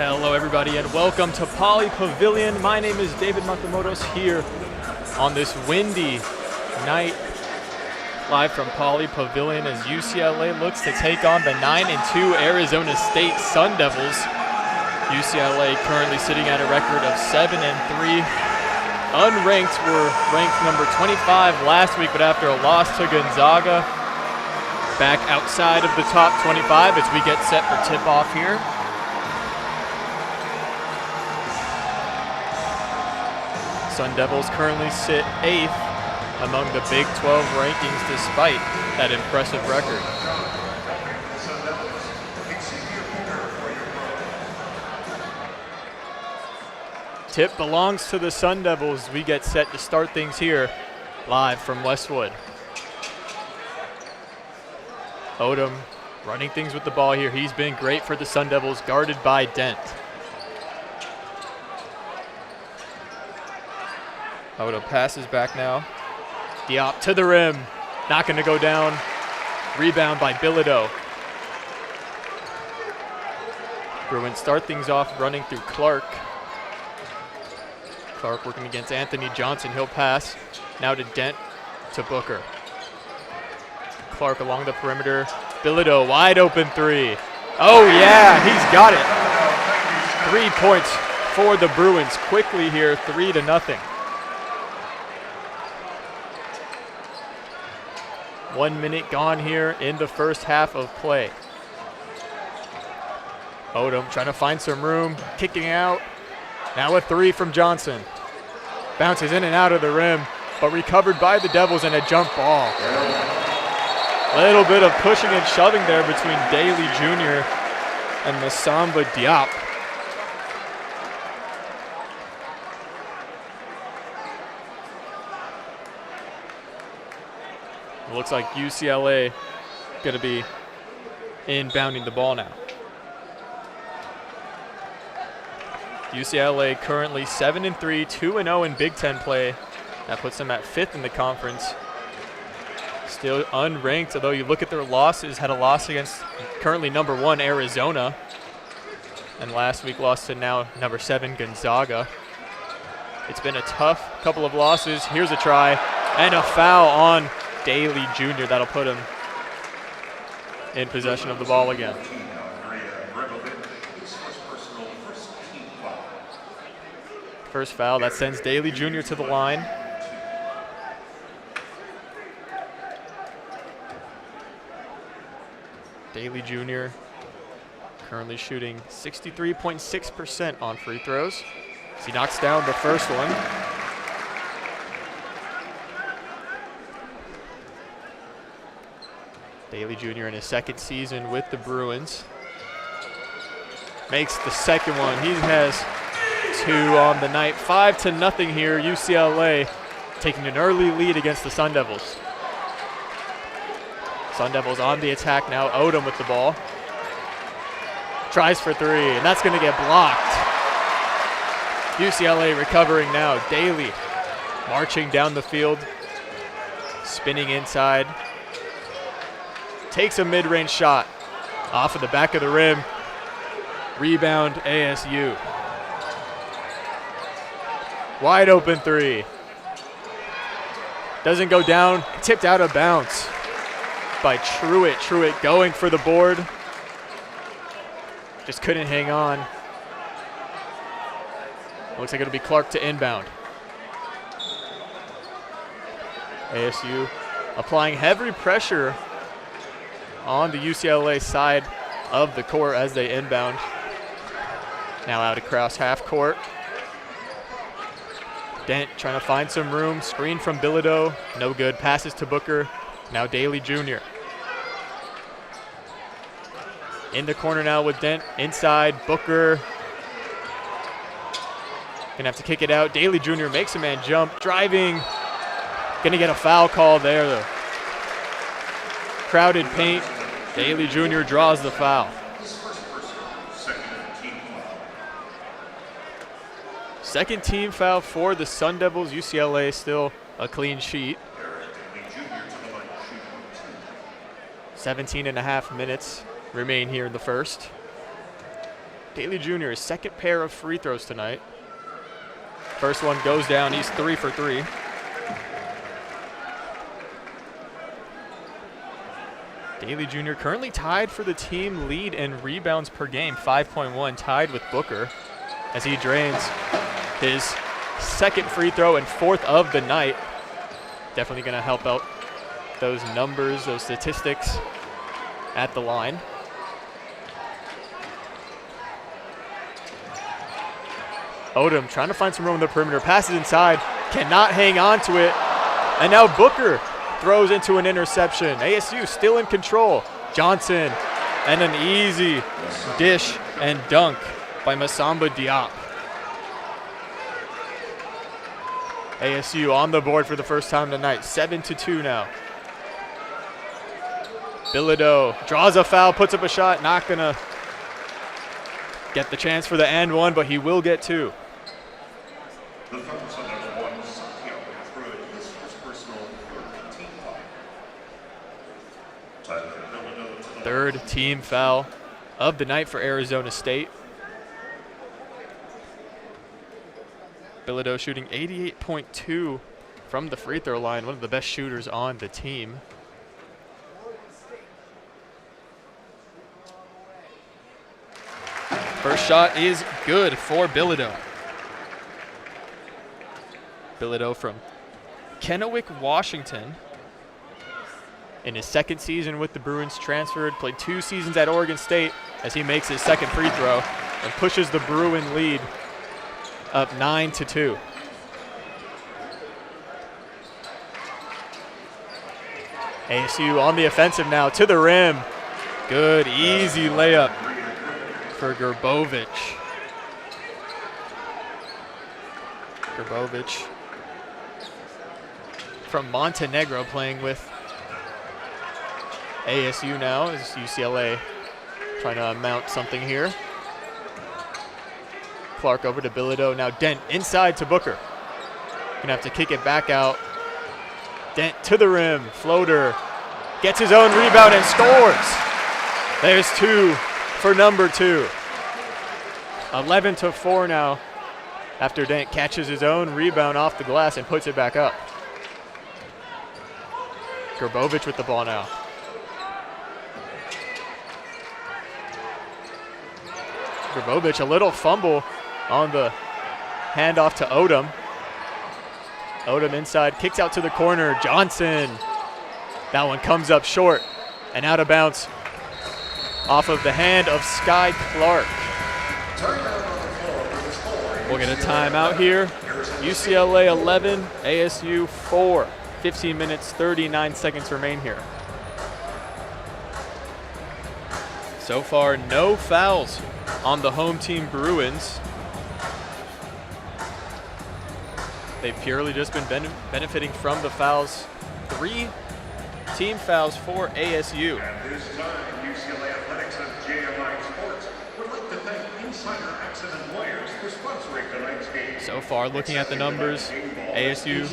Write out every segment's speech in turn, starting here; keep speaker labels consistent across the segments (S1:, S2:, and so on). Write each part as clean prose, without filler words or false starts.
S1: Hello everybody and welcome to Pauley Pavilion. My name is David Matamoroz here on this windy night, live from Pauley Pavilion as UCLA looks to take on the 9-2 Arizona State Sun Devils. UCLA currently sitting at a record of 7-3. Unranked were ranked number 25 last week, but after a loss to Gonzaga, back outside of the top 25 as we get set for tip-off here. Sun Devils currently sit 8th among the Big 12 rankings despite that impressive record. Tip belongs to the Sun Devils. We get set to start things here live from Westwood. Odom running things with the ball here. He's been great for the Sun Devils, guarded by Dent. Odom passes back now. Diop to the rim. Not going to go down. Rebound by Bilodeau. Bruins start things off running through Clark. Clark working against Anthony Johnson. He'll pass. Now to Dent, to Booker. Clark along the perimeter. Bilodeau, wide open three. Oh yeah, he's got it. 3 points for the Bruins quickly here, 3-0. 1 minute gone here in the first half of play. Odom trying to find some room, kicking out. Now a three from Johnson. Bounces in and out of the rim, but recovered by the Devils and a jump ball. Little bit of pushing and shoving there between Daly Jr. and Masamba Diop. It looks like UCLA going to be inbounding the ball now. UCLA currently 7-3, 2-0 in Big Ten play. That puts them at 5th in the conference. Still unranked, although you look at their losses, had a loss against currently number 1 Arizona. And last week lost to now number 7 Gonzaga. It's been a tough couple of losses. Here's a try and a foul on Daly Jr. That'll put him in possession of the ball again. First foul, that sends Daly Jr. to the line. Daly Jr. currently shooting 63.6% on free throws. As he knocks down the first one. Daly Jr. in his second season with the Bruins. Makes the second one. He has 2 on the night. 5-0 here. UCLA taking an early lead against the Sun Devils. Sun Devils on the attack now. Odom with the ball. Tries for 3, and that's going to get blocked. UCLA recovering now. Daly marching down the field. Spinning inside. Takes a mid-range shot. Off of the back of the rim. Rebound ASU. Wide open 3. Doesn't go down. Tipped out of bounds by Truitt. Truitt going for the board. Just couldn't hang on. Looks like it'll be Clark to inbound. ASU applying heavy pressure on the UCLA side of the court as they inbound. Now out across half court. Dent trying to find some room. Screen from Bilodeau. No good. Passes to Booker. Now Daly Jr. In the corner now with Dent. Inside. Booker. Gonna have to kick it out. Daly Jr. makes a man jump. Driving. Gonna get a foul call there though. Crowded paint. Daly Jr. draws the foul. Second team foul for the Sun Devils. UCLA still a clean sheet. 17.5 minutes remain here in the first. Daly Jr., his second pair of free throws tonight. First one goes down. He's 3 for 3. Daly Jr. currently tied for the team lead in rebounds per game, 5.1, tied with Booker, as he drains his second free throw and fourth of the night. Definitely going to help out those numbers, those statistics at the line. Odom trying to find some room on the perimeter, passes inside, cannot hang on to it, and now Booker throws into an interception. ASU still in control. Johnson, and an easy dish and dunk by Masamba Diop. ASU on the board for the first time tonight, 7-2 now. Bilodeau draws a foul, puts up a shot, not gonna get the chance for the and one, but he will get two. Third team foul of the night for Arizona State. Bilodeau shooting 88.2 from the free throw line, one of the best shooters on the team. First shot is good for Bilodeau. Bilodeau from Kennewick, Washington. In his second season with the Bruins, transferred, played 2 seasons at Oregon State as he makes his second free throw and pushes the Bruin lead up 9-2. ASU on the offensive now, to the rim. Good, easy layup for Grbovic. Grbovic from Montenegro, playing with ASU now, as UCLA trying to mount something here. Clark over to Bilodeau, now Dent inside to Booker. Gonna have to kick it back out. Dent to the rim, floater, gets his own rebound and scores. There's 2 for number 2. 11-4 now after Dent catches his own rebound off the glass and puts it back up. Grbovic with the ball now. Grbovic, a little fumble on the handoff to Odom. Odom inside, kicks out to the corner. Johnson. That one comes up short and out of bounds off of the hand of Sky Clark. We'll get a timeout here. UCLA 11, ASU 4. 15 minutes, 39 seconds remain here. So far, no fouls on the home team Bruins. They've purely just been benefiting from the fouls. 3 team fouls for ASU.
S2: At this time, UCLA Athletics and JMI Sports would like to thank Insider Accident Lawyers for sponsoring tonight's game.
S1: So far, looking at the numbers, ASU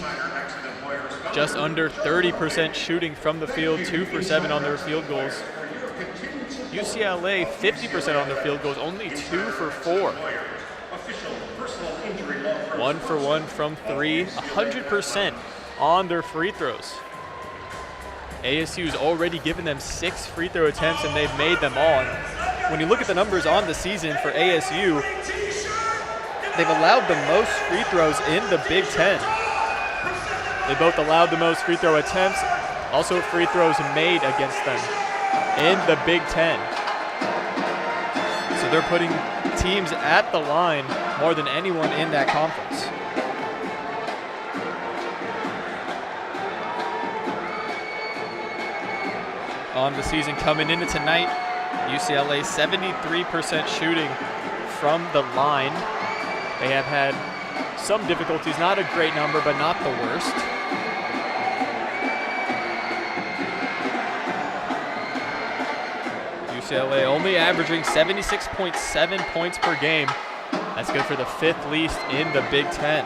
S1: just under 30% shooting from the field, 2 for 7 on their field goals. UCLA 50% on their field goals, only 2 for 4. 1 for 1 from 3, 100% on their free throws. ASU's already given them 6 free throw attempts and they've made them all. And when you look at the numbers on the season for ASU, they've allowed the most free throws in the Big Ten. They both allowed the most free throw attempts, also free throws made against them in the Big Ten. So they're putting teams at the line more than anyone in that conference. On the season coming into tonight, UCLA 73% shooting from the line. They have had some difficulties, not a great number, but not the worst. UCLA only averaging 76.7 points per game. That's good for the 5th least in the Big Ten.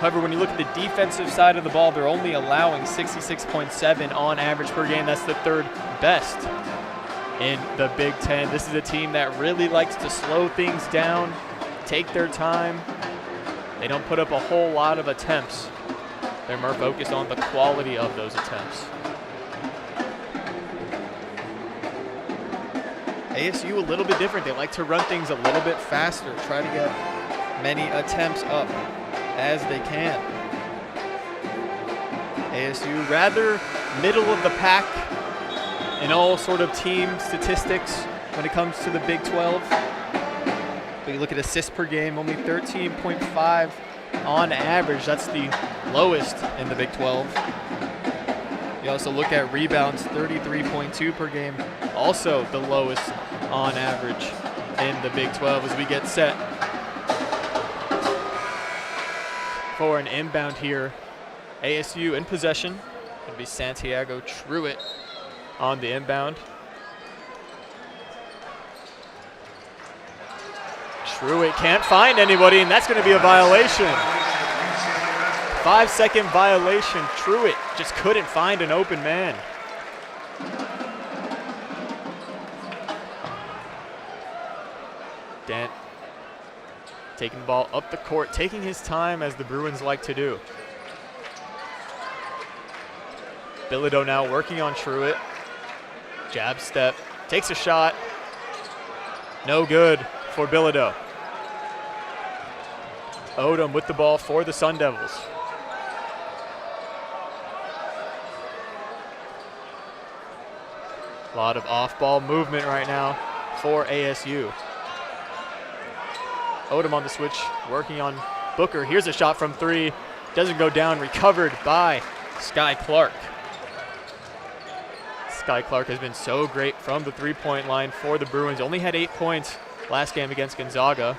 S1: However, when you look at the defensive side of the ball, they're only allowing 66.7 on average per game. That's the 3rd best in the Big Ten. This is a team that really likes to slow things down, take their time. They don't put up a whole lot of attempts. They're more focused on the quality of those attempts. ASU a little bit different. They like to run things a little bit faster, try to get many attempts up as they can. ASU rather middle of the pack in all sort of team statistics when it comes to the Big 12. But you look at assists per game, only 13.5 on average. That's the lowest in the Big 12. You also look at rebounds, 33.2 per game, also the lowest on average in the Big 12 as we get set for an inbound here. ASU in possession. It'll be Santiago Truitt on the inbound. Truitt can't find anybody, and that's going to be a violation. 5-second violation. Truitt just couldn't find an open man. Dent taking the ball up the court, taking his time as the Bruins like to do. Bilodeau now working on Truitt. Jab step, takes a shot. No good for Bilodeau. Odom with the ball for the Sun Devils. A lot of off-ball movement right now for ASU. Odom on the switch, working on Booker. Here's a shot from three. Doesn't go down, recovered by Sky Clark. Sky Clark has been so great from the three-point line for the Bruins. Only had 8 points last game against Gonzaga.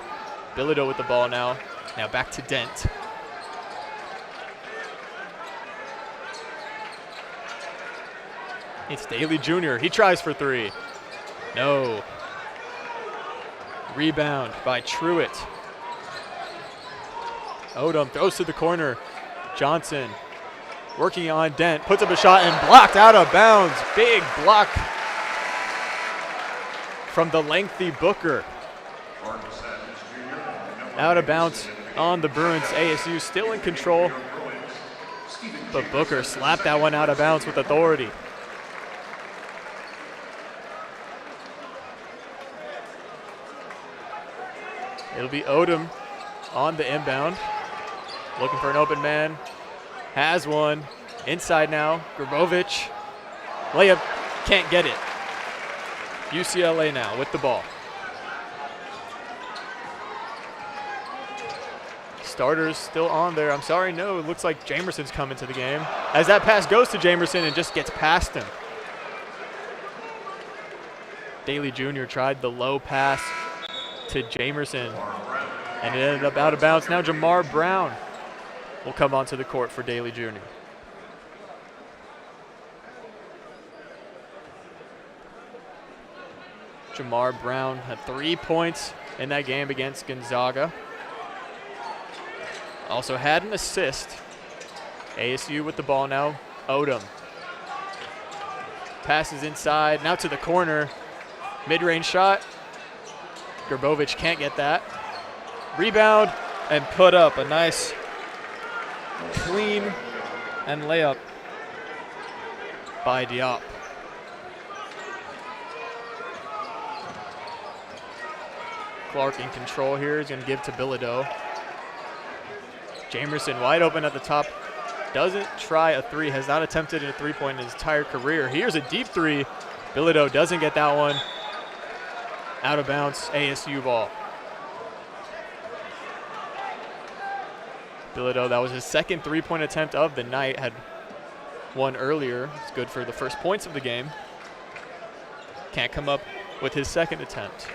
S1: Bilodeau with the ball now. Now back to Dent. It's Daly Jr. He tries for three. No. Rebound by Truitt. Odom throws to the corner. Johnson working on Dent. Puts up a shot and blocked out of bounds. Big block from the lengthy Booker. Out of bounds on the Bruins. ASU still in control. But Booker slapped that one out of bounds with authority. It'll be Odom on the inbound. Looking for an open man. Has one. Inside now. Grbovic. Layup. Can't get it. UCLA now with the ball. Starters still on there. I'm sorry, no. It looks like Jamerson's coming to the game. As that pass goes to Jamerson and just gets past him. Daly Jr. tried the low pass to Jamerson, and it ended up out of bounds. Now Jamar Brown will come onto the court for Daly Jr. Jamar Brown had 3 points in that game against Gonzaga. Also had an assist. ASU with the ball now. Odom. Passes inside, now to the corner. Mid-range shot. Grbovic can't get that. Rebound and put up a nice clean and layup by Diop. Clark in control here. He's going to give to Bilodeau. Jamerson wide open at the top. Doesn't try a three. Has not attempted a three-point in his entire career. Here's a deep three. Bilodeau doesn't get that one. Out of bounds, ASU ball. Bilodeau, that was his second three-point attempt of the night. Had one earlier. It's good for the first points of the game. Can't come up with his second attempt.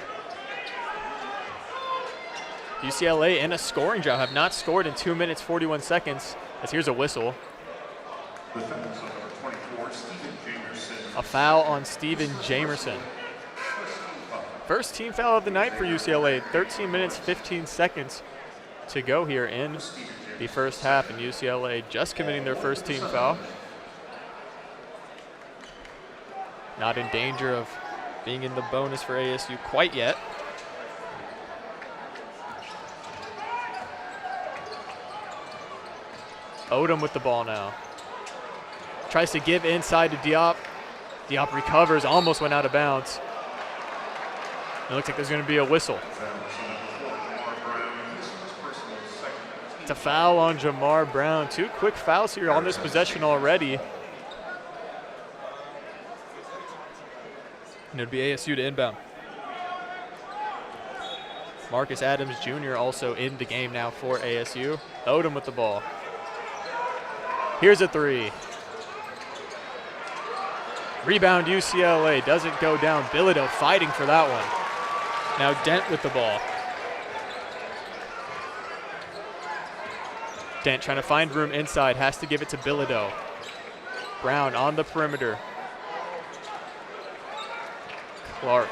S1: UCLA in a scoring drought, have not scored in 2 minutes, 41 seconds. As here's a whistle. A foul on Steven Jamerson. First team foul of the night for UCLA. 13 minutes, 15 seconds to go here in the first half, and UCLA just committing their first team foul. Not in danger of being in the bonus for ASU quite yet. Odom with the ball now. Tries to give inside to Diop. Diop recovers, almost went out of bounds. It looks like there's going to be a whistle. It's a foul on Jamar Brown. 2 quick fouls here on this possession already. And it'd be ASU to inbound. Marcus Adams Jr. also in the game now for ASU. Odom with the ball. Here's a 3. Rebound UCLA, doesn't go down. Bilodeau fighting for that one. Now Dent with the ball. Dent trying to find room inside, has to give it to Bilodeau. Brown on the perimeter. Clark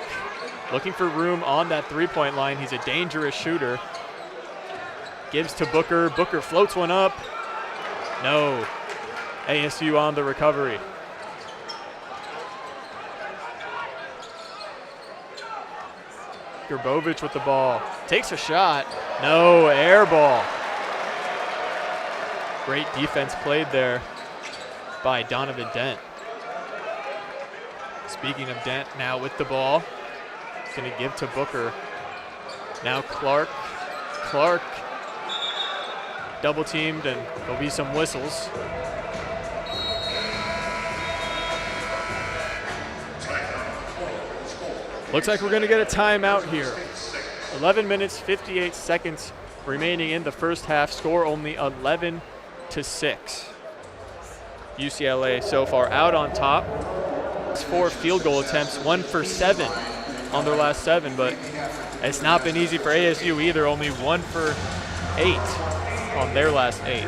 S1: looking for room on that three-point line. He's a dangerous shooter. Gives to Booker. Booker floats one up. No. ASU on the recovery. Grbovic with the ball. Takes a shot. No, air ball. Great defense played there by Donovan Dent. Speaking of Dent, now with the ball. He's going to give to Booker. Now Clark. Clark double teamed, and there'll be some whistles. Looks like we're going to get a timeout here. 11 minutes, 58 seconds remaining in the first half. Score only 11-6. UCLA so far out on top. 4 field goal attempts, 1 for 7 on their last 7, but it's not been easy for ASU either. Only 1 for 8 on their last 8.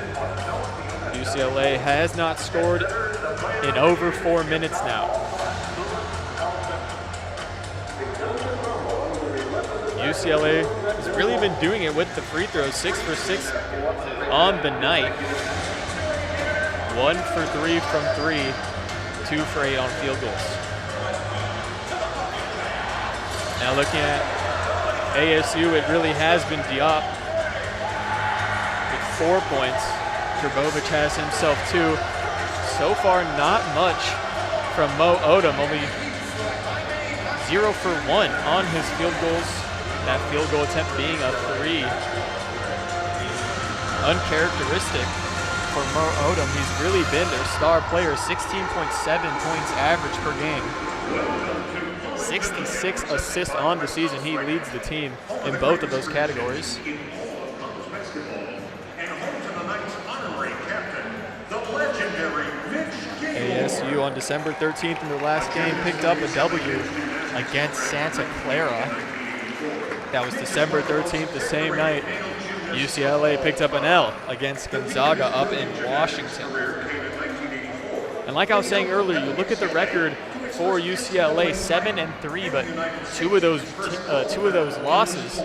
S1: UCLA has not scored in over 4 minutes now. UCLA has really been doing it with the free throws. 6 for 6 on the night. 1 for 3 from 3. 2 for 8 on field goals. Now looking at ASU, it really has been Diop with 4 points. Grbovic has himself 2. So far, not much from Mo Odom, only 0 for 1 on his field goals. That field goal attempt being a 3. Uncharacteristic for Mo Odom. He's really been their star player. 16.7 points average per game. 66 assists on the season. He leads the team in both of those categories. ASU on December 13th in their last game picked up a W against Santa Clara. That was December 13th, the same night. UCLA picked up an L against Gonzaga up in Washington. And like I was saying earlier, you look at the record for UCLA, 7-3, but two of those losses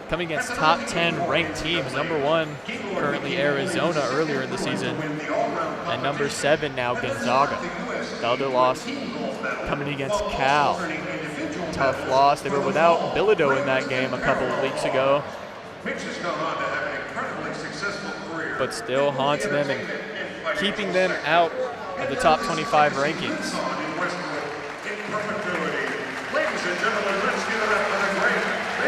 S1: coming against top 10 ranked teams. Number 1 currently Arizona earlier in the season, and number 7 now Gonzaga. The other loss coming against Cal. Tough loss. They were without Bilodeau in that game a couple of weeks ago, but still haunting them and keeping them out of the top 25 rankings.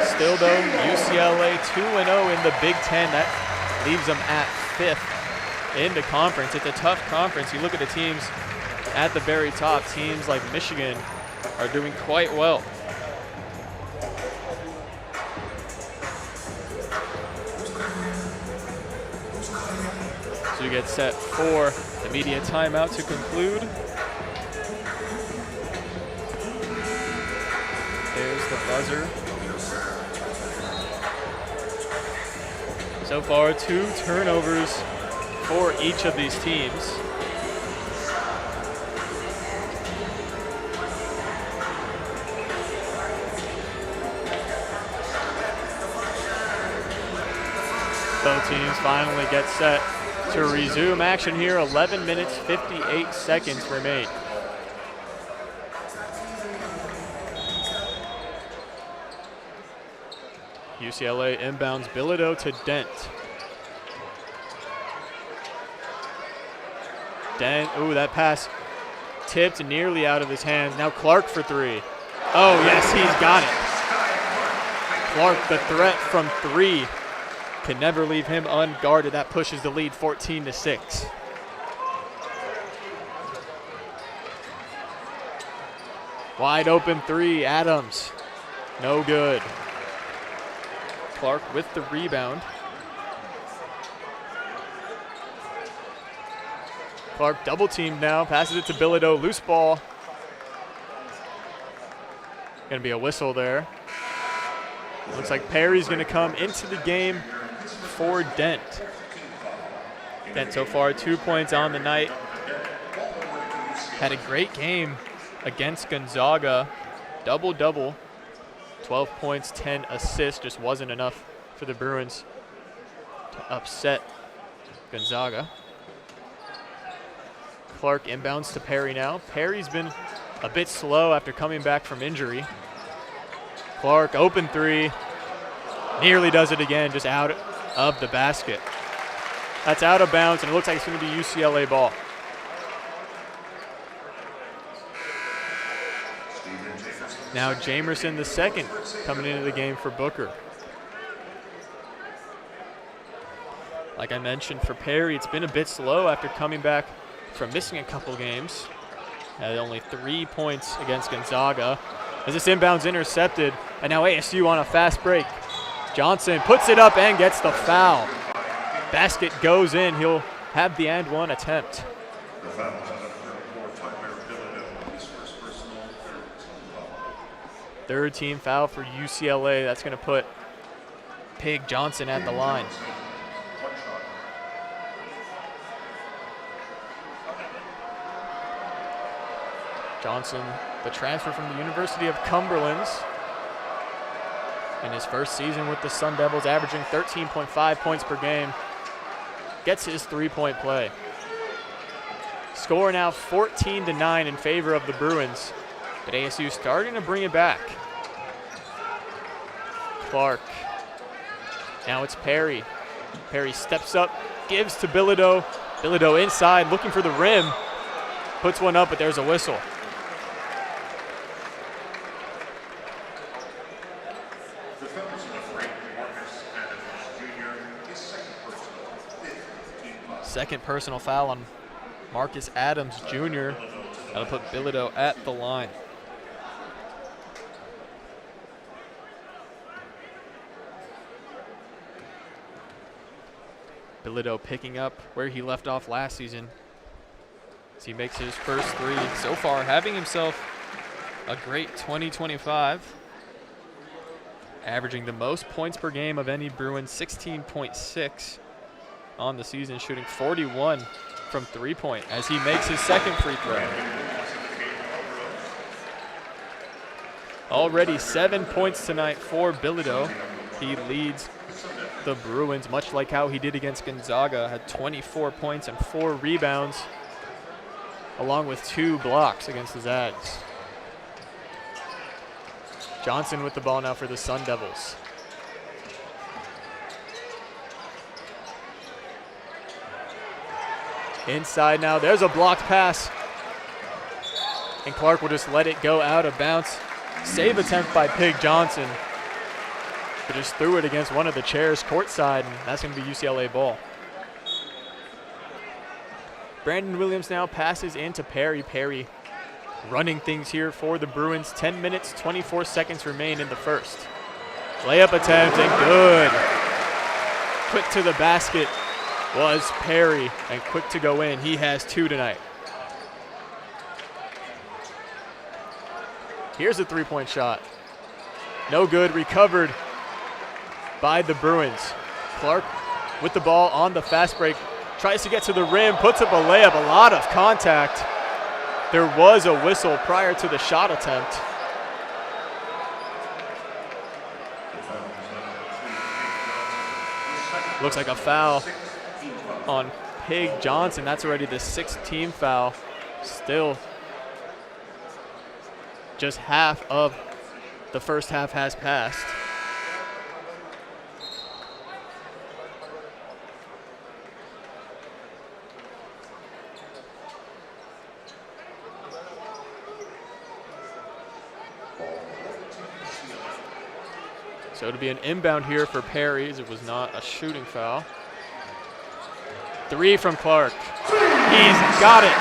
S1: Still though, UCLA 2-0 in the Big Ten. That leaves them at 5th in the conference. It's a tough conference. You look at the teams at the very top. Teams like Michigan are doing quite well. So you get set for the media timeout to conclude. There's the buzzer. So far, 2 turnovers for each of these teams. Both teams finally get set to resume action here. 11 minutes, 58 seconds remain. UCLA inbounds Bilodeau to Dent. Dent, ooh, that pass tipped nearly out of his hands. Now Clark for three. Oh, yes, he's got it. Clark, the threat from three, can never leave him unguarded. That pushes the lead 14-6. Wide open three, Adams. No good. Clark with the rebound. Clark double teamed now, passes it to Bilodeau, loose ball. Gonna be a whistle there. Looks like Perry's gonna come into the game for Dent. Dent so far 2 points on the night. Had a great game against Gonzaga, double-double. 12 points, 10 assists, just wasn't enough for the Bruins to upset Gonzaga. Clark inbounds to Perry now. Perry's been a bit slow after coming back from injury. Clark, open three, nearly does it again, just out of the basket. That's out of bounds, and it looks like it's gonna be UCLA ball. Now Jamerson the second coming into the game for Booker. Like I mentioned, for Perry, it's been a bit slow after coming back from missing a couple games. Had only 3 points against Gonzaga. As this inbound's intercepted, and now ASU on a fast break. Johnson puts it up and gets the foul. Basket goes in. He'll have the and one attempt. Third team foul for UCLA. That's going to put Pig Johnson at the line. Johnson, the transfer from the University of Cumberland, in his first season with the Sun Devils, averaging 13.5 points per game, gets his three-point play. Score now 14-9 in favor of the Bruins, but ASU starting to bring it back. Clark. Now it's Perry. Perry steps up, gives to Bilodeau. Bilodeau inside, looking for the rim. Puts one up, but there's a whistle. Second personal foul on Marcus Adams Jr. That'll put Bilodeau at the line. Bilodeau picking up where he left off last season as he makes his first three. So far, having himself a great 2025. Averaging the most points per game of any Bruin, 16.6 on the season, shooting 41 from three-point as he makes his second free throw. Already 7 points tonight for Bilodeau. He leads the Bruins, much like how he did against Gonzaga, had 24 points and 4 rebounds, along with 2 blocks against the Zags. Johnson with the ball now for the Sun Devils. Inside now, there's a blocked pass. And Clark will just let it go out of bounds. Save attempt by Pig Johnson. But just threw it against one of the chairs courtside, and that's gonna be UCLA ball. Brandon Williams now passes into Perry. Perry running things here for the Bruins. 10 minutes, 24 seconds remain in the first. Layup attempt and good. Quick to the basket was Perry, and quick to go in. He has 2 tonight. Here's a three-point shot. No good, recovered by the Bruins. Clark with the ball on the fast break, tries to get to the rim, puts up a layup, a lot of contact. There was a whistle prior to the shot attempt. Looks like a foul on Pig Johnson. That's already the 6th team foul. Still, just half of the first half has passed. So it'll be an inbound here for Perry, as it was not a shooting foul. 3 from Clark. He's got it.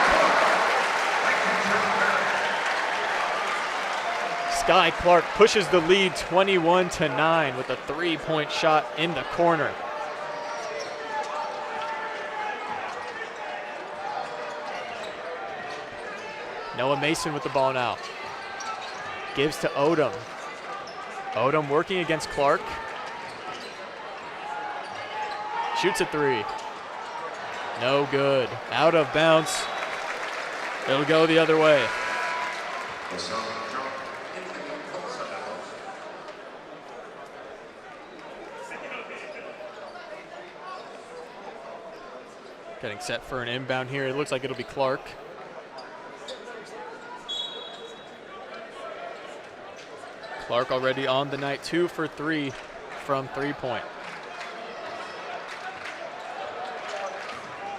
S1: Sky Clark pushes the lead 21-9 with a 3-point shot in the corner. Noah Mason with the ball now. Gives to Odom. Odom working against Clark. Shoots a 3. No good. Out of bounds. It'll go the other way. Getting set for an inbound here. It looks like it'll be Clark. Clark already on the night, 2 for 3 from 3-point.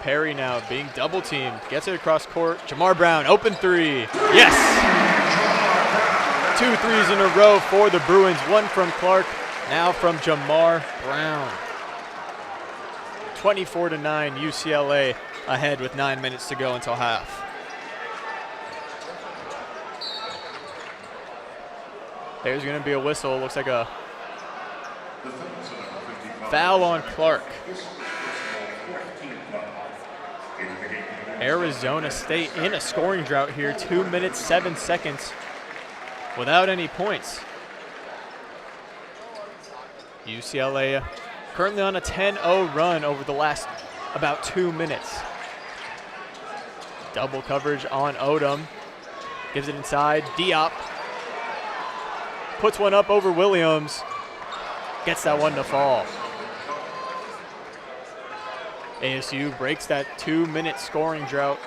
S1: Perry now being double teamed, gets it across court. Jamar Brown, open 3. Yes! 2 threes in a row for the Bruins. 1 from Clark, now from Jamar Brown. 24-9, UCLA ahead with 9 minutes to go until half. There's going to be a whistle. Looks like a foul on Clark. Arizona State in a scoring drought here. 2 minutes, 7 seconds without any points. UCLA currently on a 10-0 run over the last about 2 minutes. Double coverage on Odom. Gives it inside. Diop puts one up over Williams. Gets that one to fall. ASU breaks that 2-minute scoring drought.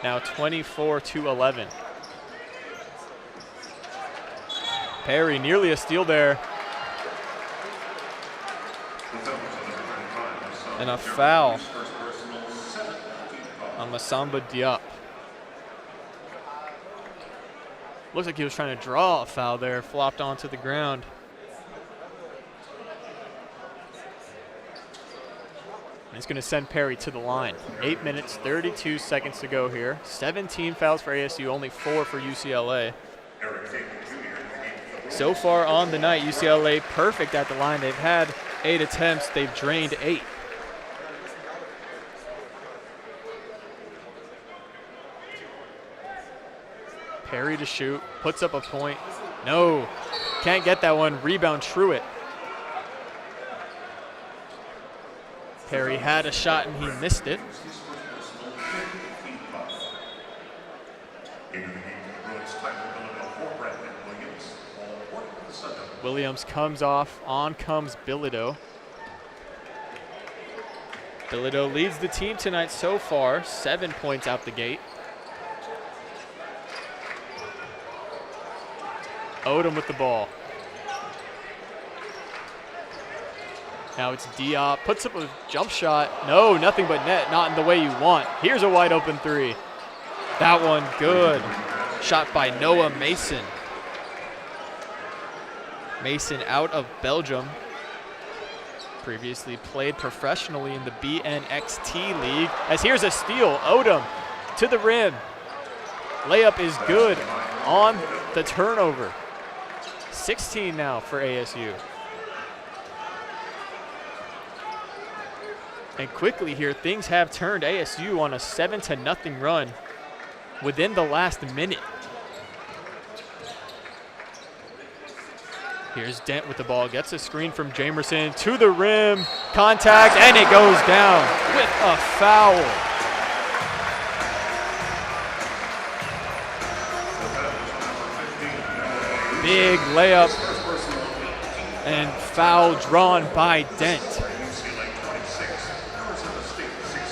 S1: Now 24-11. Perry, nearly a steal there. And a foul on Masamba Diop. Looks like he was trying to draw a foul there, flopped onto the ground. And he's going to send Perry to the line. 8 minutes, 32 seconds to go here. 17 fouls for ASU, only 4 for UCLA. So far on the night, UCLA perfect at the line. They've had 8 attempts. They've drained 8. Perry to shoot, puts up a point. No, can't get that one. Rebound Truitt. Perry had a shot and he missed it. Williams comes off, on comes Bilodeau. Bilodeau leads the team tonight so far, 7 points out the gate. Odom with the ball. Now it's Diop, puts up a jump shot. No, nothing but net, not in the way you want. Here's a wide open 3. That one good. Shot by Noah Mason. Mason out of Belgium. Previously played professionally in the BNXT League. As here's a steal, Odom to the rim. Layup is good on the turnover. 16 now for ASU. And quickly here, things have turned. ASU on a 7-0 run within the last minute. Here's Dent with the ball, gets a screen from Jamerson to the rim, contact, and it goes down with a foul. Big layup and foul drawn by Dent.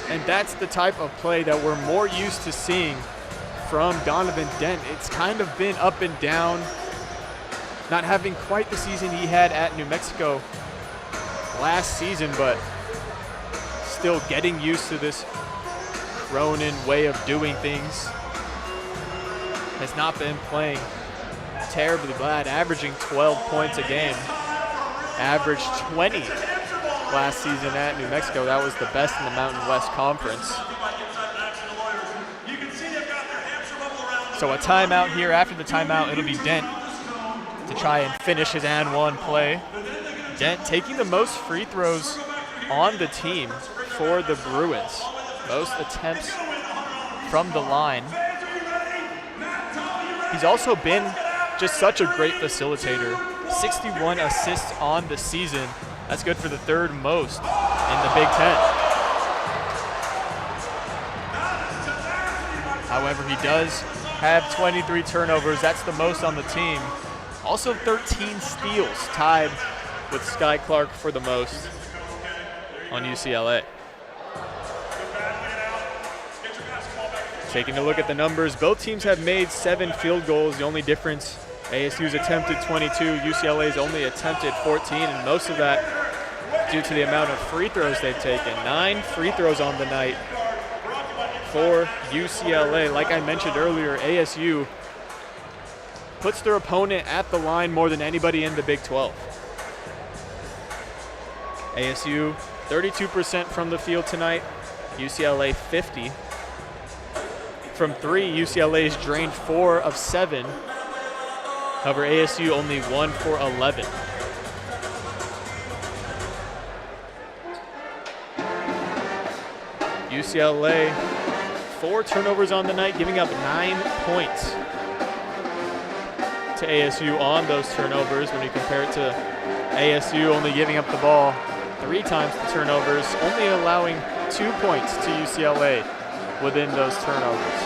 S1: And that's the type of play that we're more used to seeing from Donovan Dent. It's kind of been up and down, not having quite the season he had at New Mexico last season, but still getting used to this Cronin way of doing things. Has not been playing terribly bad, averaging 12 points a game. averaged 20 last season at New Mexico. That was the best in the Mountain West Conference. So a timeout here. After the timeout, it'll be Dent to try and finish his and one play. Dent taking the most free throws on the team for the Bruins. Most attempts from the line. He's also been just such a great facilitator. 61 assists on the season. That's good for the third most in the Big Ten. However, he does have 23 turnovers. That's the most on the team. Also 13 steals, tied with Sky Clark for the most on UCLA. Taking a look at the numbers, both teams have made 7 field goals. The only difference, ASU's attempted 22, UCLA's only attempted 14, and most of that due to the amount of free throws they've taken. 9 free throws on the night for UCLA. Like I mentioned earlier, ASU puts their opponent at the line more than anybody in the Big 12. ASU 32% from the field tonight, UCLA 50. From 3, UCLA's drained 4 of 7. However, ASU only 1 for 11. UCLA 4 turnovers on the night, giving up 9 points to ASU on those turnovers. When you compare it to ASU only giving up the ball 3 times the turnovers, only allowing 2 points to UCLA within those turnovers.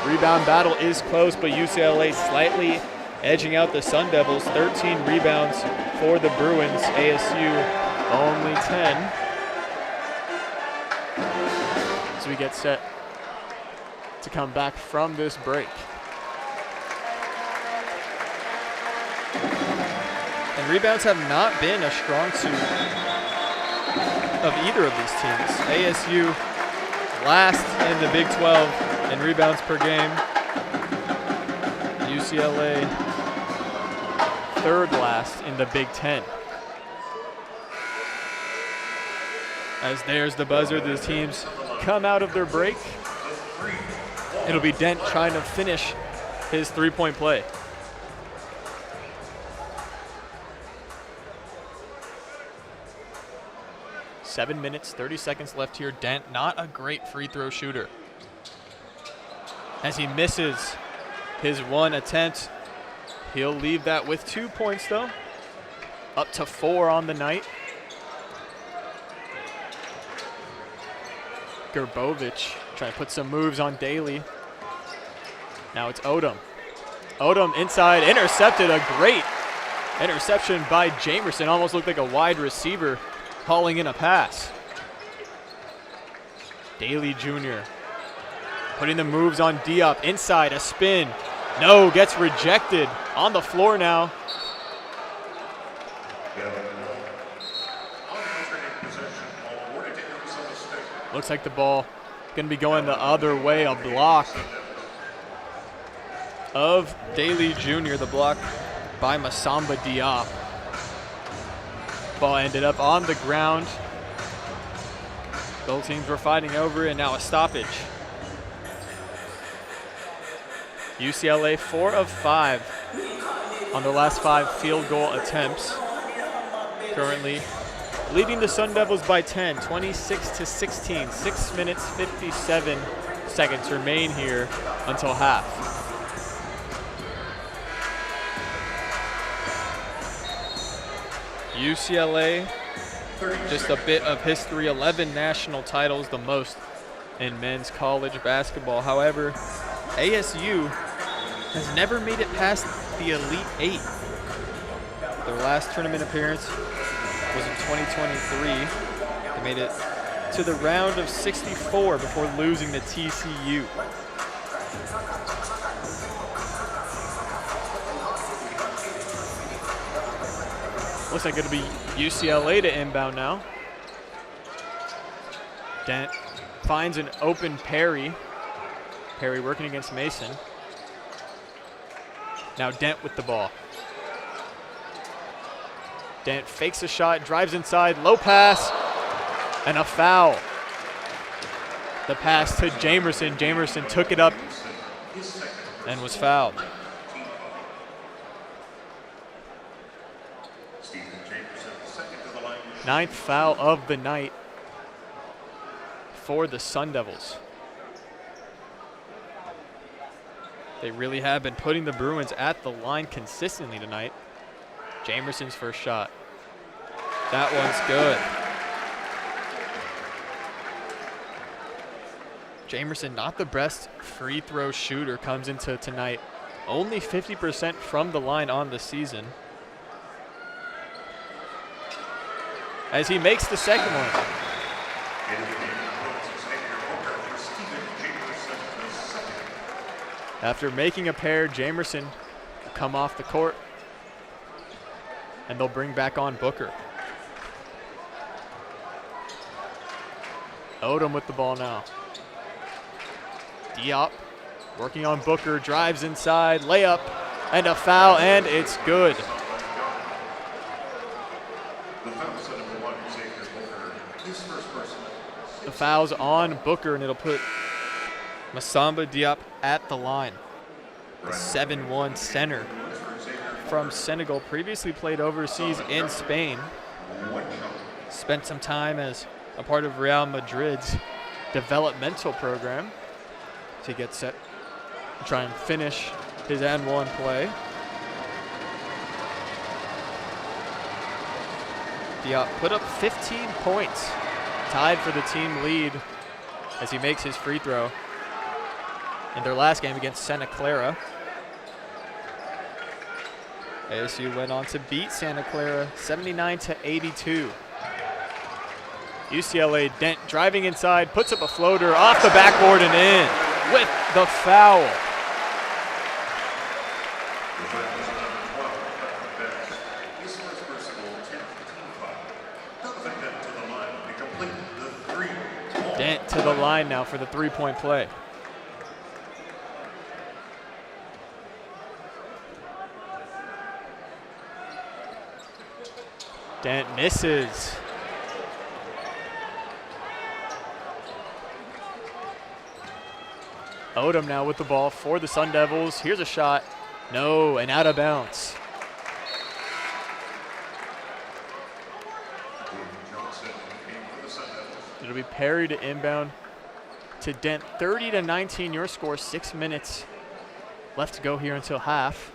S1: Rebound battle is close, but UCLA slightly edging out the Sun Devils. 13 rebounds for the Bruins, ASU only 10. As we get set to come back from this break. And rebounds have not been a strong suit of either of these teams. ASU last in the Big 12 in rebounds per game. UCLA third last in the Big 10. As there's the buzzer, the teams come out of their break. It'll be Dent trying to finish his three-point play. Seven minutes, 30 seconds left here. Dent, not a great free throw shooter. As he misses his 1 attempt, he'll leave that with 2 points though. Up to 4 on the night. Gerbovich trying to put some moves on Daly. Now it's Odom. Odom inside, intercepted, a great interception by Jamerson. Almost looked like a wide receiver hauling in a pass. Daly Jr. putting the moves on Diop. Inside, a spin. No, gets rejected. On the floor now. Looks like the ball going to be going the other way. A block of Daly Jr., the block by Masamba Diop. Ball ended up on the ground. Both teams were fighting over it, and now a stoppage. UCLA 4 of 5 on the last 5 field goal attempts. Currently leading the Sun Devils by 10, 26-16. 6 minutes, 57 seconds remain here until half. UCLA, just a bit of history, 11 national titles, the most in men's college basketball. However, ASU has never made it past the Elite 8. Their last tournament appearance was in 2023. They made it to the round of 64 before losing to TCU. Looks like it'll be UCLA to inbound now. Dent finds an open Perry. Perry working against Mason. Now Dent with the ball. Dent fakes a shot, drives inside, low pass, and a foul. The pass to Jamerson. Jamerson took it up and was fouled. Ninth foul of the night for the Sun Devils. They really have been putting the Bruins at the line consistently tonight. Jamerson's first shot. That one's good. Jamerson, not the best free throw shooter, comes into tonight. Only 50% from the line on the season. As he makes the second one. After making a pair, Jamerson will come off the court, and they'll bring back on Booker. Odom with the ball now. Diop working on Booker, drives inside, layup, and a foul, and it's good. The foul's on Booker, and it'll put Masamba Diop at the line. The 7'1" center from Senegal, previously played overseas in Spain. Spent some time as a part of Real Madrid's developmental program to get set to try and finish his N1 play. Diop put up 15 points, tied for the team lead as he makes his free throw in their last game against Santa Clara. ASU went on to beat Santa Clara 79-82. UCLA, Dent driving inside, puts up a floater off the backboard and in with the foul. Dent to the line now for the three-point play. Dent misses. Odom now with the ball for the Sun Devils. Here's a shot. No, and out of bounds. It'll be parried to inbound to Dent. 30-19 your score, 6 minutes left to go here until half.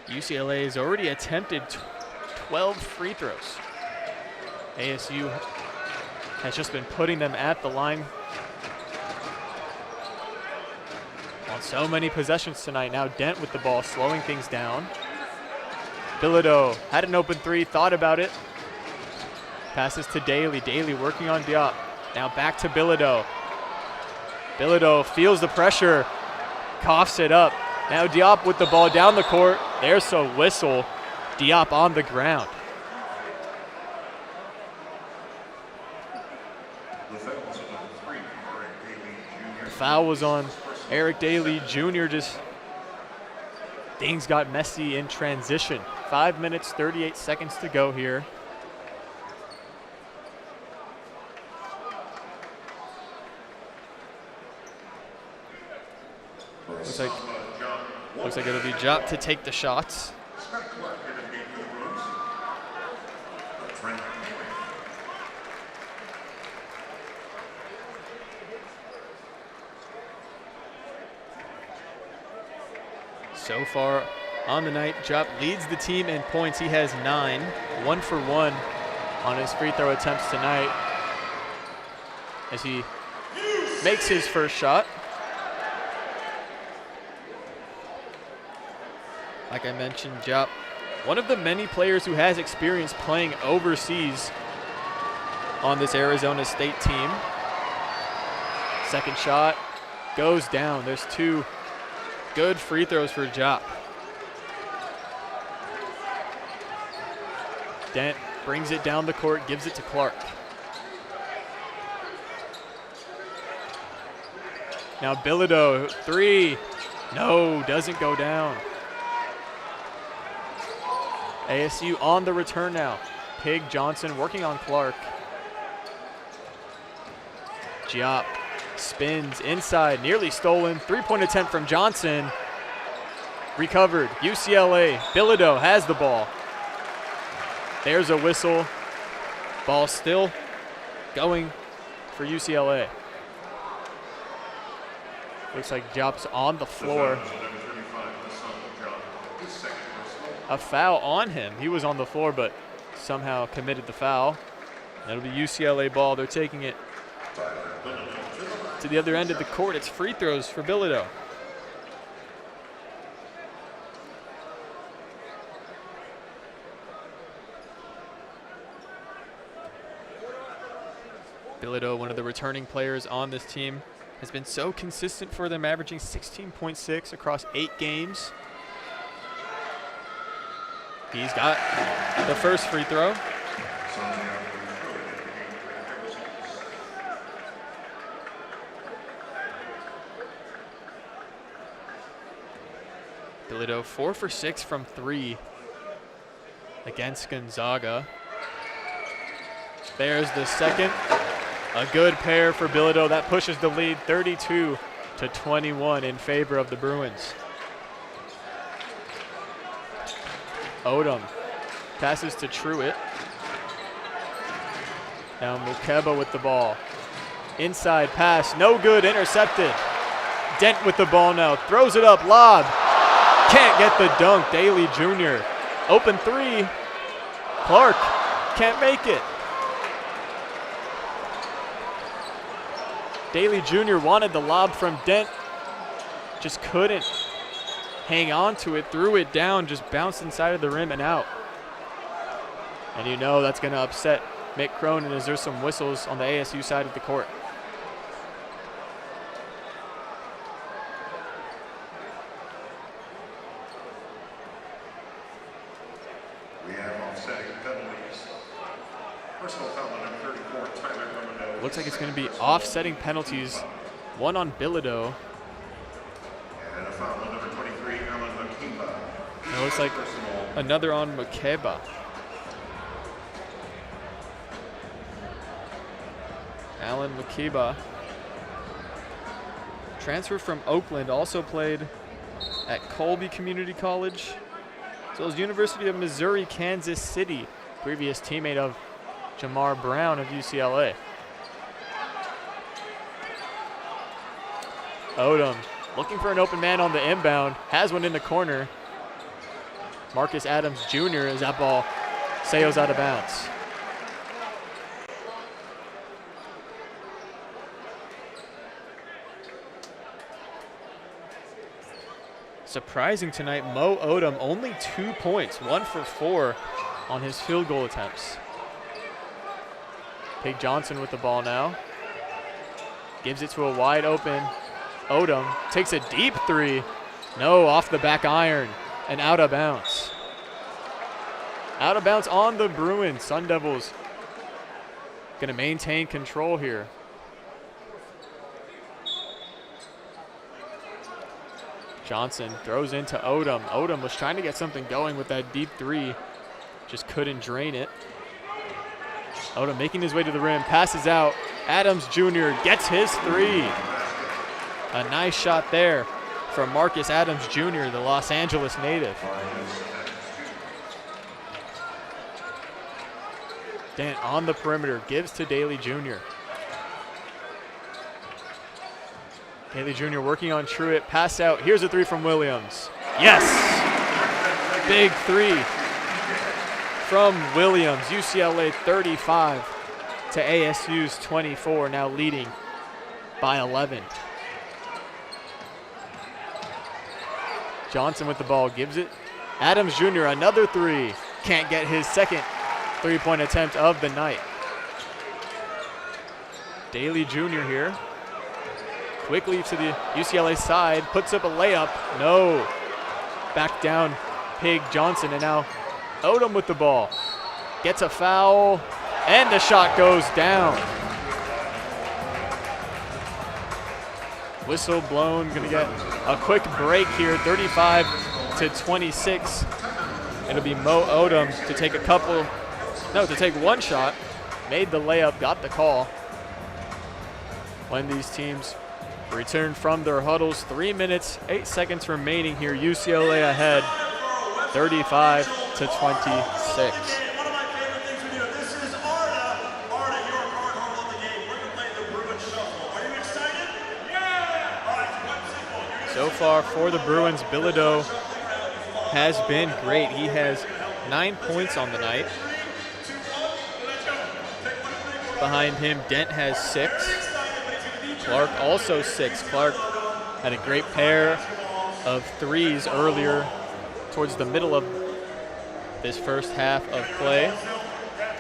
S1: UCLA has already attempted 12 free throws. ASU has just been putting them at the line on so many possessions tonight. Now Dent with the ball, slowing things down. Bilodeau had an open three, thought about it. Passes to Daly. Daly working on Diop. Now back to Bilodeau. Bilodeau feels the pressure, coughs it up. Now Diop with the ball down the court. There's a whistle. Diop on the ground. The foul was on Eric Daly Jr. Just things got messy in transition. 5 minutes, 38 seconds to go here. Looks like it'll be Diop to take the shots. So far on the night, Diop leads the team in points. He has 9, 1 for 1 on his free throw attempts tonight as he makes his first shot. Like I mentioned, Diop, one of the many players who has experience playing overseas on this Arizona State team. Second shot goes down. There's 2 good free throws for Diop. Dent brings it down the court, gives it to Clark. Now Bilodeau, 3, No, doesn't go down. ASU on the return now. Pig Johnson working on Clark. Giop spins inside, nearly stolen. Three-point attempt from Johnson. Recovered. UCLA. Bilodeau has the ball. There's a whistle. Ball still going for UCLA. Looks like Giop's on the floor. A foul on him. He was on the floor, but somehow committed the foul. That'll be UCLA ball. They're taking it to the other end of the court. It's free throws for Bilodeau. Bilodeau, one of the returning players on this team, has been so consistent for them, averaging 16.6 across 8 games. He's got the first free throw. Bilodeau 4 for 6 from 3 against Gonzaga. There's the second. A good pair for Bilodeau. That pushes the lead 32-21 in favor of the Bruins. Odom passes to Truitt. Now Mukeba with the ball. Inside pass, no good, intercepted. Dent with the ball now, throws it up, lob. Can't get the dunk, Daly Jr. Open three, Clark can't make it. Daly Jr. wanted the lob from Dent, just couldn't hang on to it, threw it down, just bounced inside of the rim and out. And you know that's going to upset Mick Cronin as there's some whistles on the ASU side of the court.
S2: We have offsetting penalties. Personal foul on number 34, Tyler Romano.
S1: Looks like it's going to be offsetting penalties. One on Bilodeau.
S2: And a foul on number 23, Alan Mukeba.
S1: It looks like another on Mukeba. Alan Mukeba, transfer from Oakland, also played at Colby Community College, as well as University of Missouri, Kansas City, previous teammate of Jamar Brown of UCLA. Odom looking for an open man on the inbound, has one in the corner. Marcus Adams Jr. as that ball sails out of bounds. Surprising tonight, Mo Odom only 2 points, 1 for 4 on his field goal attempts. Pig Johnson with the ball now. Gives it to a wide open Odom. Takes a deep three. No, off the back iron and out of bounds. Out of bounds on the Bruins. Sun Devils going to maintain control here. Johnson throws into Odom. Odom was trying to get something going with that deep three. Just couldn't drain it. Odom making his way to the rim. Passes out. Adams Jr. gets his three. A nice shot there from Marcus Adams Jr., the Los Angeles native. Dent on the perimeter. Gives to Daly Jr. Daly Jr. working on Truitt. Pass out. Here's a three from Williams. Yes! Big three from Williams. UCLA 35 to ASU's 24, now leading by 11. Johnson with the ball. Gives it. Adams Jr. another three. Can't get his second three-point attempt of the night. Daly Jr. here. Quickly to the UCLA side, puts up a layup. No. Back down, Pig Johnson, and now Odom with the ball. Gets a foul, and the shot goes down. Whistle blown, gonna get a quick break here, 35-26. It'll be Mo Odom to take to take one shot, made the layup, got the call. When these teams return from their huddles, 3 minutes, 8 seconds remaining here. UCLA ahead, 35-26. So far for the Bruins, Bilodeau has been great. He has 9 points on the night. Behind him, Dent has 6. Clark also 6. Clark had a great pair of threes earlier towards the middle of this first half of play.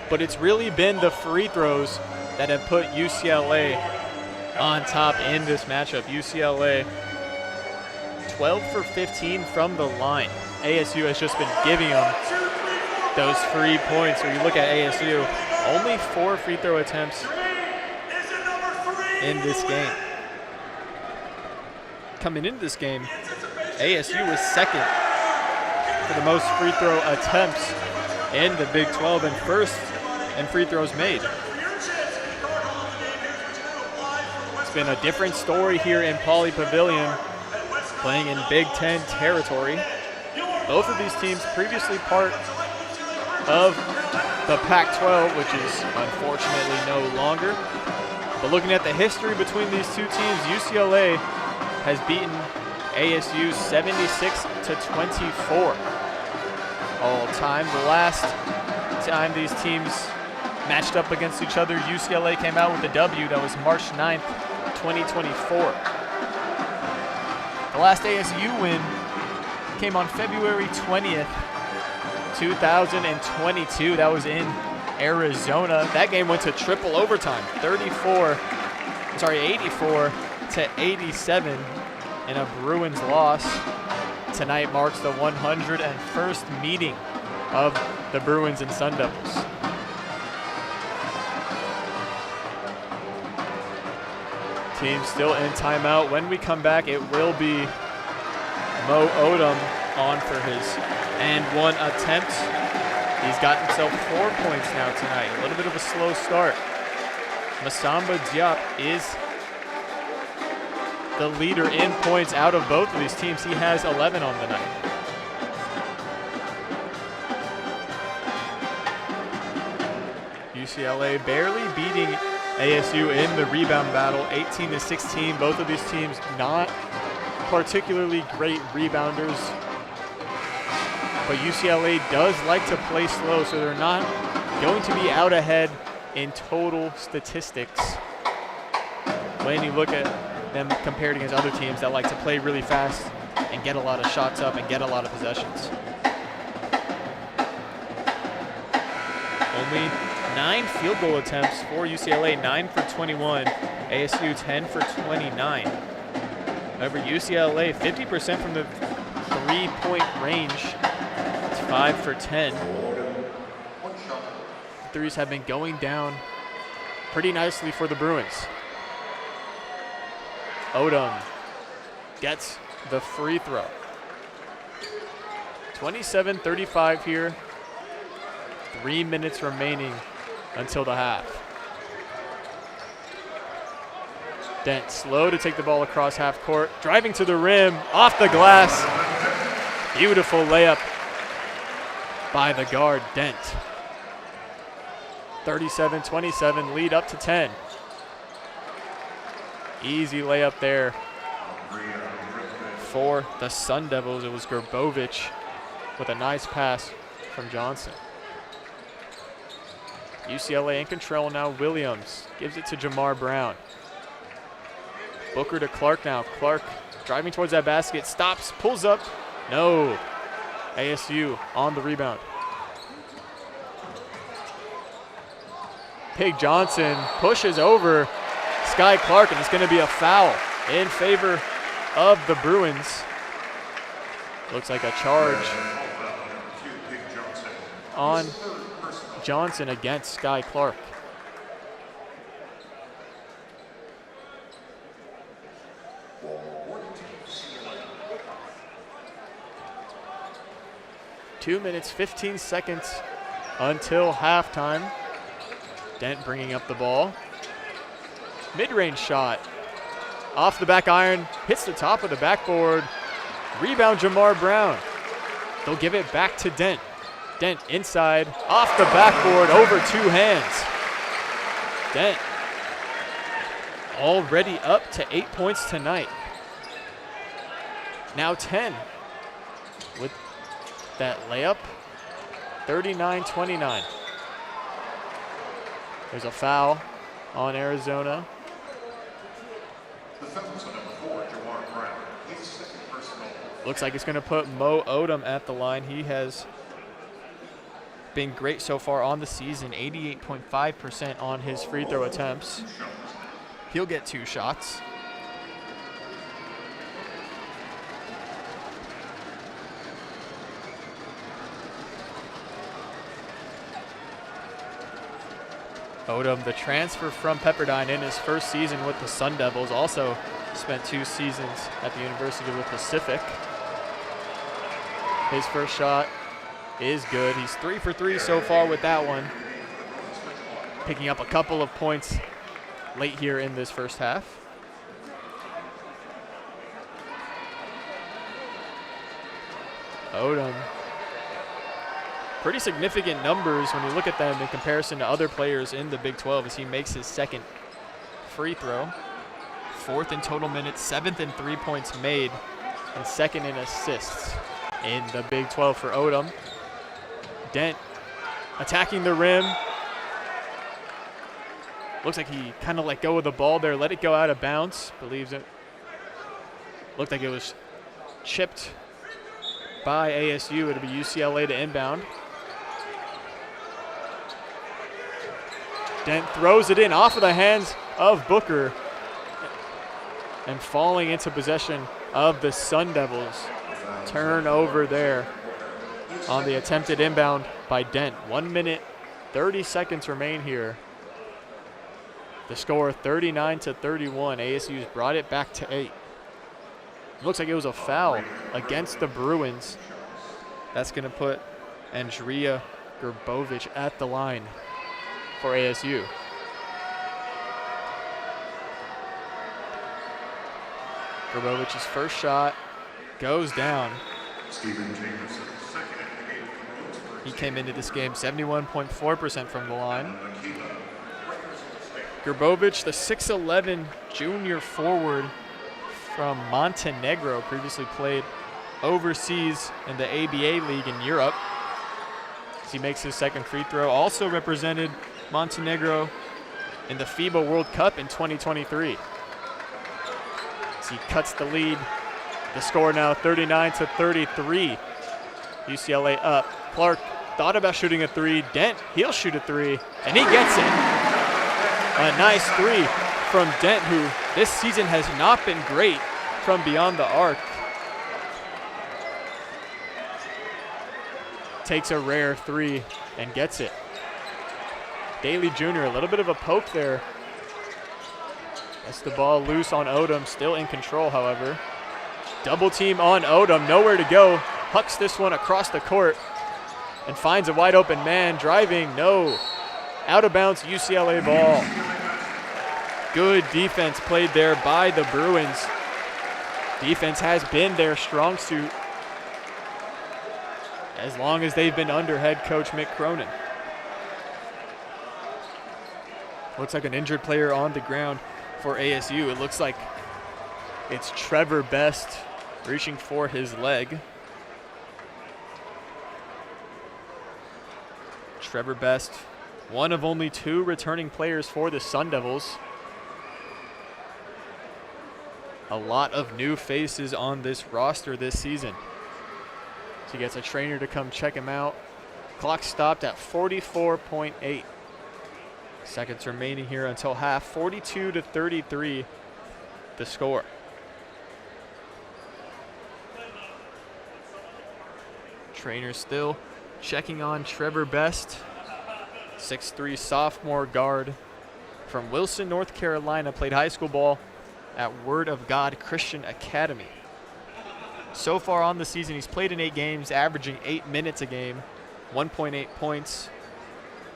S1: But it's really been the free throws that have put UCLA on top in this matchup. UCLA 12 for 15 from the line. ASU has just been giving them those free points. When you look at ASU, only 4 free throw attempts in this game. Coming into this game, ASU was second for the most free throw attempts in the Big 12 and first in free throws made. It's been a different story here in Pauley Pavilion, playing in Big Ten territory. Both of these teams previously part of the Pac-12, which is unfortunately no longer. But looking at the history between these two teams, UCLA has beaten ASU 76-24 all time. The last time these teams matched up against each other, UCLA came out with a W. That was March 9th, 2024. The last ASU win came on February 20th, 2022. That was in Arizona. That game went to triple overtime, 84-87, and a Bruins loss. Tonight marks the 101st meeting of the Bruins and Sun Devils. Team still in timeout. When we come back, it will be Mo Odom on for his and one attempt. He's got himself 4 points now tonight. A little bit of a slow start. Masamba Diop is the leader in points out of both of these teams. He has 11 on the night. UCLA barely beating ASU in the rebound battle, 18-16. Both of these teams not particularly great rebounders, but UCLA does like to play slow, so they're not going to be out ahead in total statistics when you look at them compared against other teams that like to play really fast and get a lot of shots up and get a lot of possessions. Only 9 field goal attempts for UCLA, 9 for 21. ASU 10 for 29. However, UCLA 50% from the 3-point range. It's 5 for 10. Threes have been going down pretty nicely for the Bruins. Odom gets the free throw. 27-35 here. 3 minutes remaining until the half. Dent slow to take the ball across half court. Driving to the rim, off the glass. Beautiful layup by the guard, Dent. 37-27, lead up to 10. Easy layup there for the Sun Devils. It was Grbovic with a nice pass from Johnson. UCLA in control now. Williams gives it to Jamar Brown. Booker to Clark now. Clark driving towards that basket, stops, pulls up. No. ASU on the rebound. Pig Johnson pushes over Sky Clark, and it's going to be a foul in favor of the Bruins. Looks like a charge on Johnson against Sky Clark. 2 minutes, 15 seconds until halftime. Dent bringing up the ball. Mid-range shot. Off the back iron, hits the top of the backboard. Rebound, Jamar Brown. They'll give it back to Dent. Dent inside, off the backboard, over 2 hands. Dent already up to 8 points tonight. Now 10 with that layup, 39-29. There's a foul on Arizona.
S2: The foul's on number 4, Jamar Brown. His second personal.
S1: Looks like it's going to put Mo Odom at the line. He has been great so far on the season, 88.5% on his free throw attempts. He'll get 2 shots. Odom, the transfer from Pepperdine in his first season with the Sun Devils, also spent 2 seasons at the University of the Pacific. His first shot is good. He's 3 for 3 so far with that one. Picking up a couple of points late here in this first half. Odom. Pretty significant numbers when you look at them in comparison to other players in the Big 12 as he makes his second free throw. 4th in total minutes, 7th in 3 points made, and 2nd in assists in the Big 12 for Odom. Dent attacking the rim. Looks like he kind of let go of the ball there, let it go out of bounds. Believes it. Looked like it was chipped by ASU. It'll be UCLA to inbound. Dent throws it in off of the hands of Booker and falling into possession of the Sun Devils. Turnover there on the attempted inbound by Dent. 1 minute, 30 seconds remain here. The score 39-31. ASU's brought it back to 8. Looks like it was a foul against the Bruins. That's going to put Andrea Grbovic at the line for ASU. Grbovic's first shot goes down. He came into this game 71.4% from the line. Grbovic, the 6'11 junior forward from Montenegro, previously played overseas in the ABA League in Europe. As he makes his second free throw, also represented Montenegro in the FIBA World Cup in 2023. As he cuts the lead, the score now 39-33. UCLA up. Clark thought about shooting a 3. Dent, he'll shoot a 3, and he gets it. A nice 3 from Dent, who this season has not been great from beyond the arc. Takes a rare 3 and gets it. Daly Jr., a little bit of a poke there. Gets the ball loose on Odom, still in control, however. Double team on Odom, nowhere to go. Hucks this one across the court and finds a wide open man driving, no. Out of bounds, UCLA ball. Good defense played there by the Bruins. Defense has been their strong suit as long as they've been under head coach Mick Cronin. Looks like an injured player on the ground for ASU. It looks like it's Trevor Best reaching for his leg. Trevor Best, one of only 2 returning players for the Sun Devils. A lot of new faces on this roster this season. So he gets a trainer to come check him out. Clock stopped at 44.8 seconds remaining here until half. 42-33 the score. Trainer still checking on Trevor Best, 6'3" sophomore guard from Wilson, North Carolina, played high school ball at Word of God Christian Academy. So far on the season, he's played in 8 games, averaging 8 minutes a game, 1.8 points,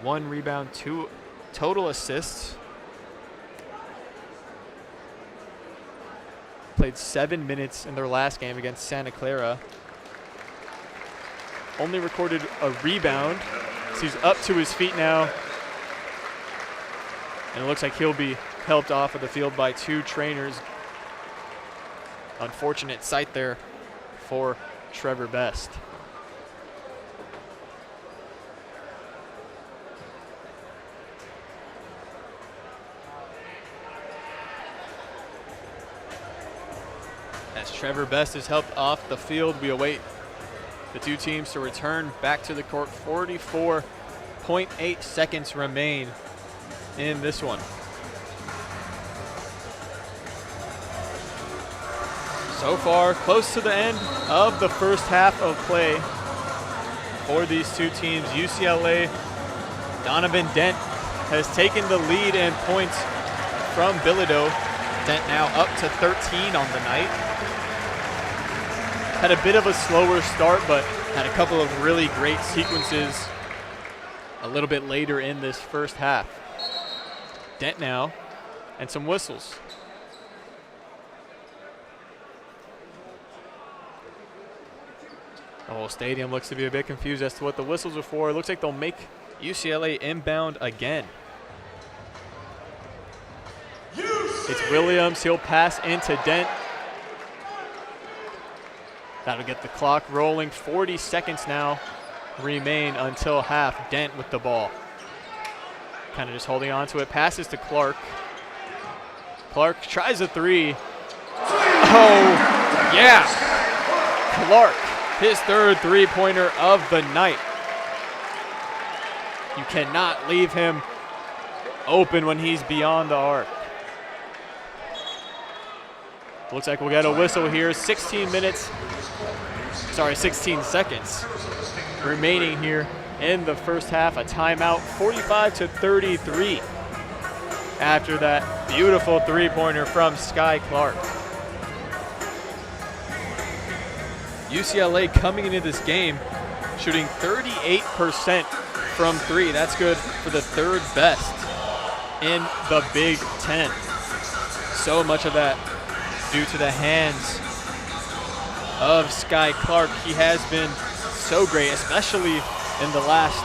S1: 1 rebound, 2 total assists. Played 7 minutes in their last game against Santa Clara. Only recorded a rebound. So he's up to his feet now. And it looks like he'll be helped off of the field by 2 trainers. Unfortunate sight there for Trevor Best. As Trevor Best is helped off the field, we await the 2 teams to return back to the court. 44.8 seconds remain in this one. So far, close to the end of the first half of play for these 2 teams. UCLA, Donovan Dent has taken the lead in points from Bilodeau. Dent now up to 13 on the night. Had a bit of a slower start, but had a couple of really great sequences a little bit later in this first half. Dent now, and some whistles. The whole stadium looks to be a bit confused as to what the whistles are for. It looks like they'll make UCLA inbound again. It's Williams. He'll pass into Dent. That'll get the clock rolling. 40 seconds now remain until half. Dent with the ball. Kind of just holding on to it. Passes to Clark. Clark tries a 3. Oh, yeah. Clark, his 3rd three-pointer of the night. You cannot leave him open when he's beyond the arc. Looks like we'll get a whistle here. 16 seconds remaining here in the first half. A timeout, 45-33 after that beautiful three-pointer from Sky Clark. UCLA coming into this game shooting 38% from 3. That's good for the 3rd best in the Big Ten. So much of that due to the hands of Sky Clark. He has been so great, especially in the last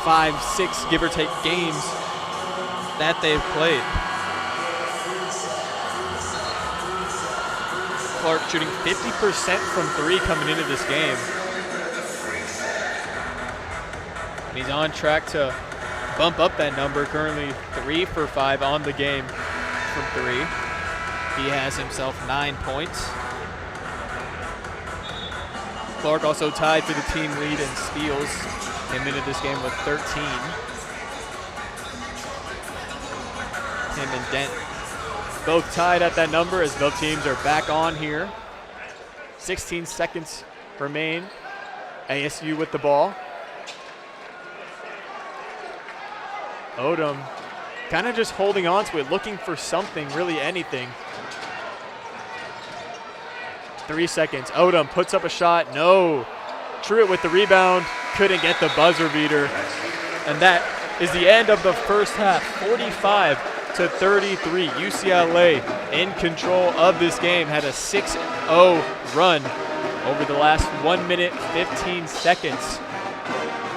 S1: 5, 6, give or take games that they've played. Clark shooting 50% from 3 coming into this game. And he's on track to bump up that number, currently 3 for 5 on the game from 3. He has himself 9 points. Clark also tied for the team lead in steals. Came into this game with 13. Him and Dent both tied at that number as both teams are back on here. 16 seconds remain. ASU with the ball. Odom kind of just holding on to it, looking for something, really anything. 3 seconds. Odom puts up a shot. No. Truitt with the rebound. Couldn't get the buzzer beater. And that is the end of the first half. 45-33. UCLA in control of this game. Had a 6-0 run over the last 1 minute, 15 seconds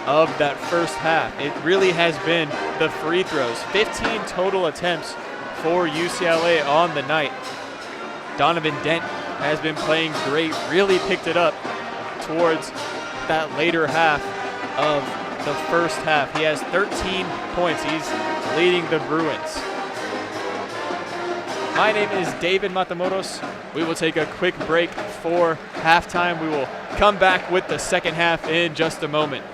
S1: of that first half. It really has been the free throws. 15 total attempts for UCLA on the night. Donovan Dent has been playing great, really picked it up towards that later half of the first half. He has 13 points. He's leading the Bruins. My name is David Matamoroz. We will take a quick break for halftime. We will come back with the second half in just a moment.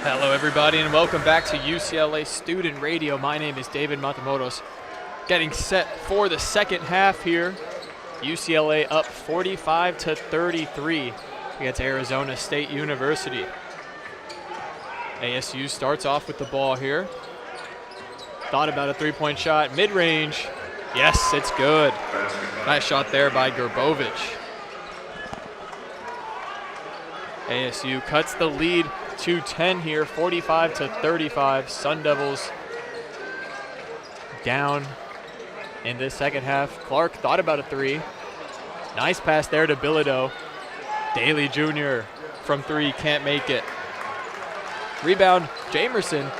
S1: Hello everybody and welcome back to UCLA Student Radio. My name is David Matamoroz. Getting set for the second half here. UCLA up 45-33 against Arizona State University. ASU starts off with the ball here. Thought about a three-point shot, mid-range. Yes, it's good. Nice shot there by Gerbovich. ASU cuts the lead to 10 here, 45-35. Sun Devils down in this second half. Clark thought about a three. Nice pass there to Bilodeau. Daly Jr. from three, can't make it. Rebound, Jamerson.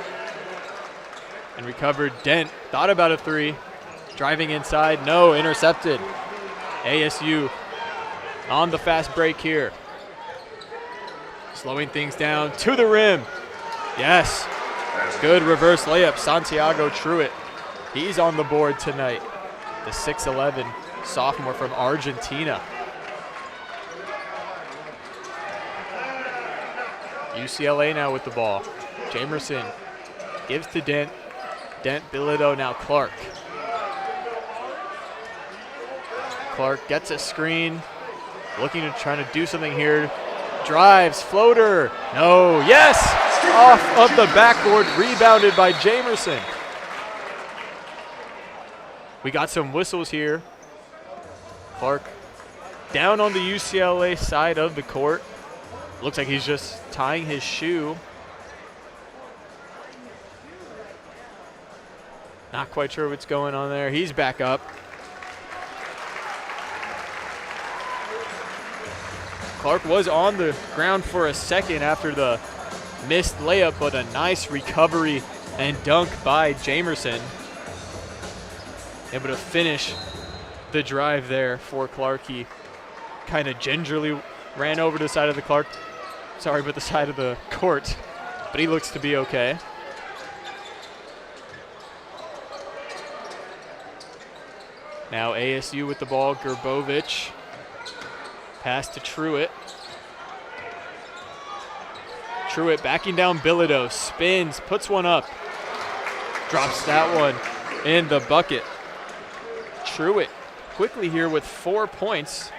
S1: And recovered, Dent. Thought about a three. Driving inside, no, intercepted. ASU on the fast break here. Slowing things down to the rim. Yes. Good reverse layup, Santiago Truitt. He's on the board tonight. The 6'11" sophomore from Argentina. UCLA now with the ball. Jamerson gives to Dent. Dent, Bilodeau, now Clark. Clark gets a screen. Looking to try to do something here. Drives, floater, no, yes! Off of the backboard, rebounded by Jamerson. We got some whistles here. Clark down on the UCLA side of the court. Looks like he's just tying his shoe. Not quite sure what's going on there. He's back up. Clark was on the ground for a second after the missed layup, but a nice recovery and dunk by Jamerson. Able to finish the drive there for Clark. He kind of gingerly ran over to the side of the the side of the court, but he looks to be okay. Now ASU with the ball, Gerbovich. Pass to Truitt. Truitt backing down Bilodeau, spins, puts one up. Drops that one in the bucket. Truitt quickly here with 4 points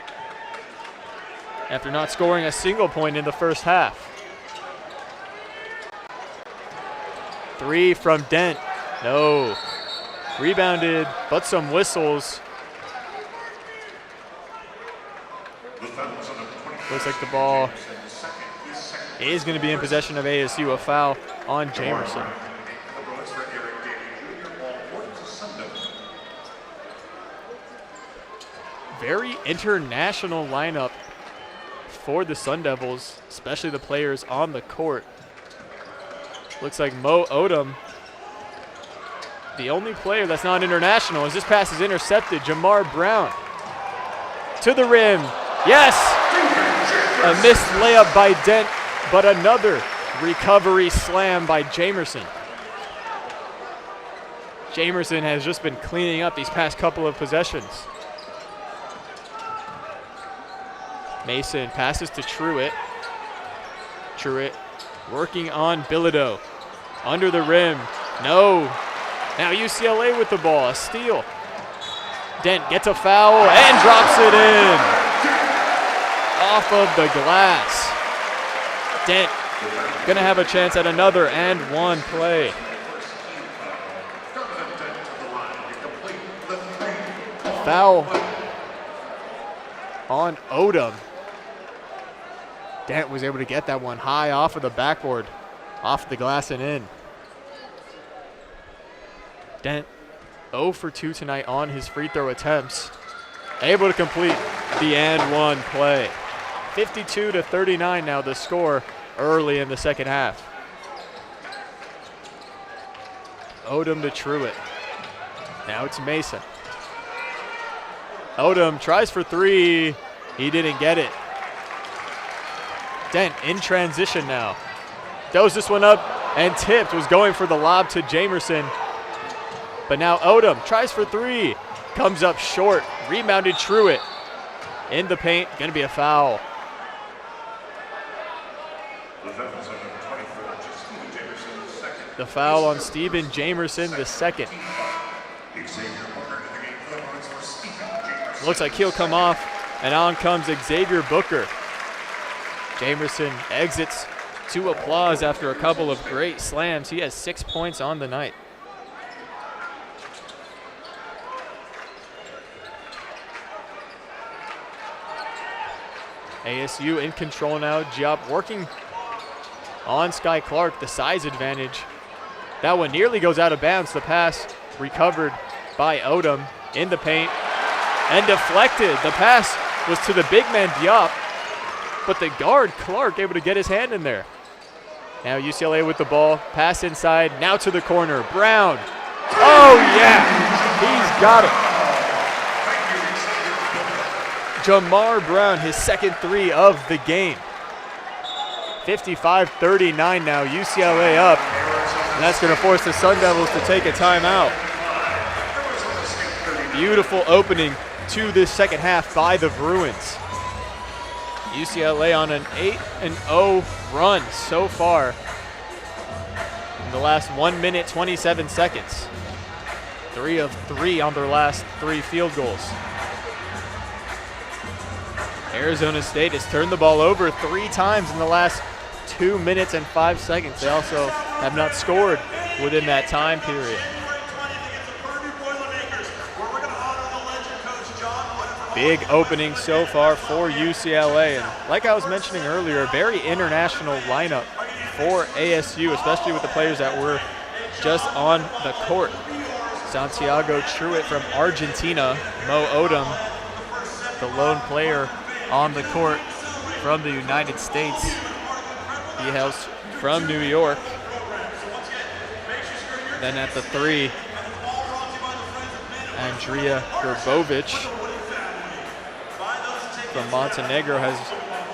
S1: after not scoring a single point in the first half. Three from Dent, no. Rebounded, but some whistles. Looks like the ball is going to be in possession of ASU. A foul on Jamerson. Very international lineup for the Sun Devils, especially the players on the court. Looks like Mo Odom, the only player that's not international, as this pass is intercepted. Jamar Brown to the rim. Yes! A missed layup by Dent, but another recovery slam by Jamerson. Jamerson has just been cleaning up these past couple of possessions. Mason passes to Truitt. Truitt working on Bilodeau. Under the rim, no. Now UCLA with the ball, a steal. Dent gets a foul and drops it in. Off of the glass. Dent gonna have a chance at another and one play. Foul on Odom. Dent was able to get that one high off of the backboard, off the glass and in. Dent 0 for 2 tonight on his free throw attempts. Able to complete the and one play. 52-39 now the score early in the second half. Odom to Truitt. Now it's Mason. Odom tries for three. He didn't get it. Dent in transition now. Does this one up and tipped. Was going for the lob to Jamerson. But now Odom tries for three. Comes up short. Rebounded Truitt. In the paint. Going to be a foul. The foul on Stephen Jamerson, the second. Looks like he'll come off, and on comes Xavier Booker. Jamerson exits to applause after a couple of great slams. He has 6 points on the night. ASU in control now. Diop working on Sky Clark, the size advantage. That one nearly goes out of bounds. The pass recovered by Odom in the paint and deflected. The pass was to the big man Diop, but the guard Clark able to get his hand in there. Now UCLA with the ball, pass inside, now to the corner. Brown, oh yeah, he's got it. Jamar Brown, his second three of the game. 55-39 now, UCLA up. And that's going to force the Sun Devils to take a timeout. Beautiful opening to this second half by the Bruins. UCLA on an 8-0 run so far in the last 1 minute, 27 seconds. 3 of 3 on their last 3 field goals. Arizona State has turned the ball over 3 times in the last 2 minutes and 5 seconds. They also have not scored within that time period. Big opening so far for UCLA. And like I was mentioning earlier, a very international lineup for ASU, especially with the players that were just on the court. Santiago Truitt from Argentina, Mo Odom, the lone player on the court from the United States. He hails from New York. Then at the 3, Andrija Grbovic from Montenegro has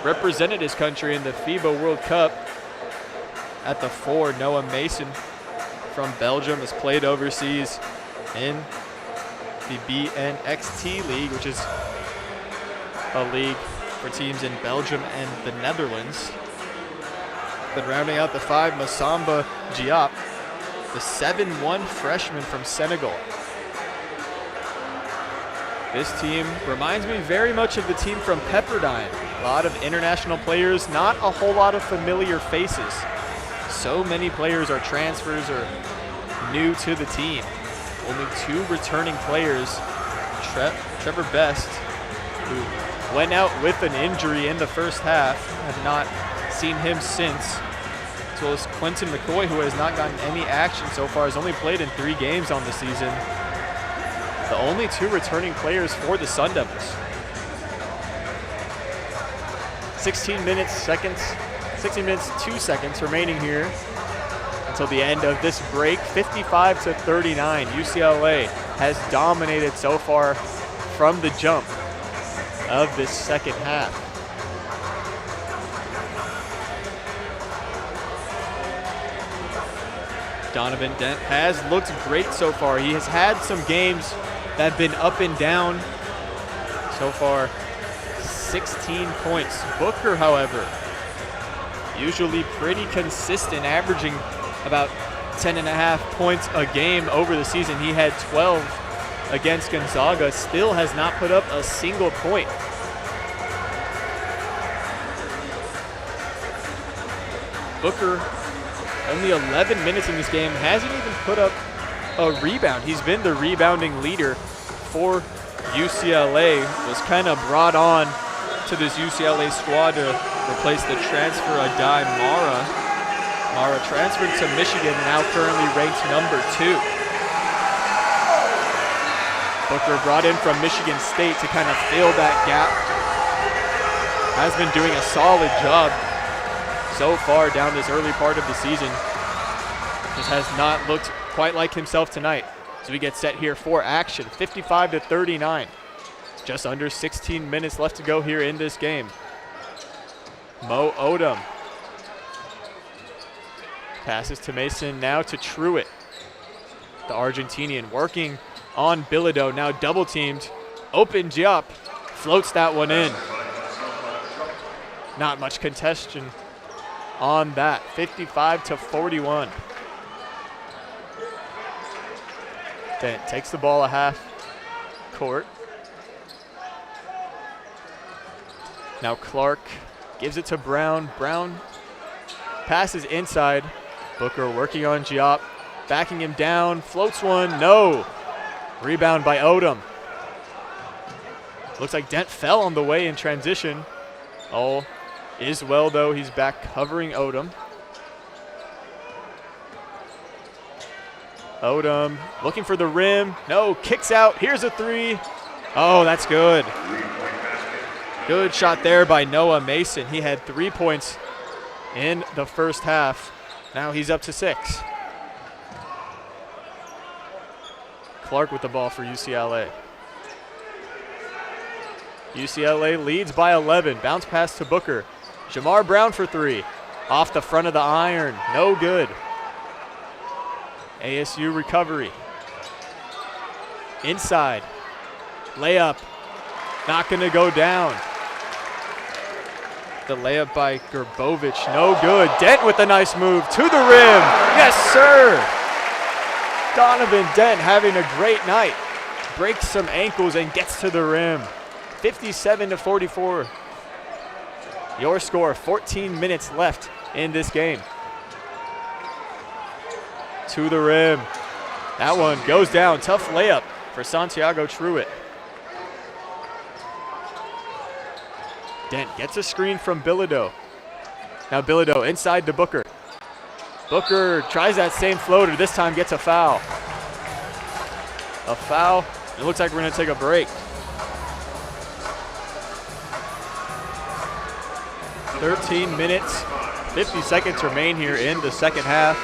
S1: represented his country in the FIBA World Cup. At the 4, Noah Mason from Belgium has played overseas in the BNXT League, which is a league for teams in Belgium and the Netherlands. Then rounding out the 5, Masamba Diop, the 7'1" freshman from Senegal. This team reminds me very much of the team from Pepperdine. A lot of international players, not a whole lot of familiar faces. So many players are transfers or new to the team. Only 2 returning players. Trevor Best, who went out with an injury in the first half, have not seen him since. As well as Quentin McCoy, who has not gotten any action so far, has only played in 3 games on the season. The only 2 returning players for the Sun Devils. 16 minutes, 2 seconds remaining here until the end of this break. 55-39. UCLA has dominated so far from the jump of this second half. Donovan Dent has looked great so far. He has had some games that have been up and down. So far, 16 points. Booker, however, usually pretty consistent, averaging about 10.5 points a game over the season. He had 12 against Gonzaga, still has not put up a single point. Booker, only 11 minutes in this game, hasn't even put up a rebound. He's been the rebounding leader for UCLA, was kind of brought on to this UCLA squad to replace the transfer Adai Mara. Mara transferred to Michigan, now currently ranked number 2. Booker brought in from Michigan State to kind of fill that gap. Has been doing a solid job so far down this early part of the season. Just has not looked quite like himself tonight. So we get set here for action. 55-39. Just under 16 minutes left to go here in this game. Mo Odom passes to Mason, now to Truitt. The Argentinian working on Bilodeau, now double teamed. Open Diop, floats that one in. Not much contention on that. 55-41. Dent takes the ball a half court. Now Clark gives it to Brown. Brown passes inside. Booker working on Giop, backing him down, floats one, no. Rebound by Odom. Looks like Dent fell on the way in transition. All is well though, he's back covering Odom. Odom looking for the rim, no, kicks out, here's a three. Oh, that's good. Good shot there by Noah Mason. He had 3 points in the first half. Now he's up to 6. Clark with the ball for UCLA. UCLA leads by 11. Bounce pass to Booker. Jamar Brown for 3. Off the front of the iron. No good. ASU recovery. Inside. Layup. Not going to go down. The layup by Gerbovich, no good. Dent with a nice move to the rim. Yes, sir. Donovan Dent having a great night. Breaks some ankles and gets to the rim. 57-44. Your score, 14 minutes left in this game. To the rim. That one goes down. Tough layup for Santiago Truitt. Dent gets a screen from Bilodeau. Now Bilodeau inside to Booker. Booker tries that same floater. This time gets a foul. A foul. It looks like we're going to take a break. 13 minutes, 50 seconds remain here in the second half.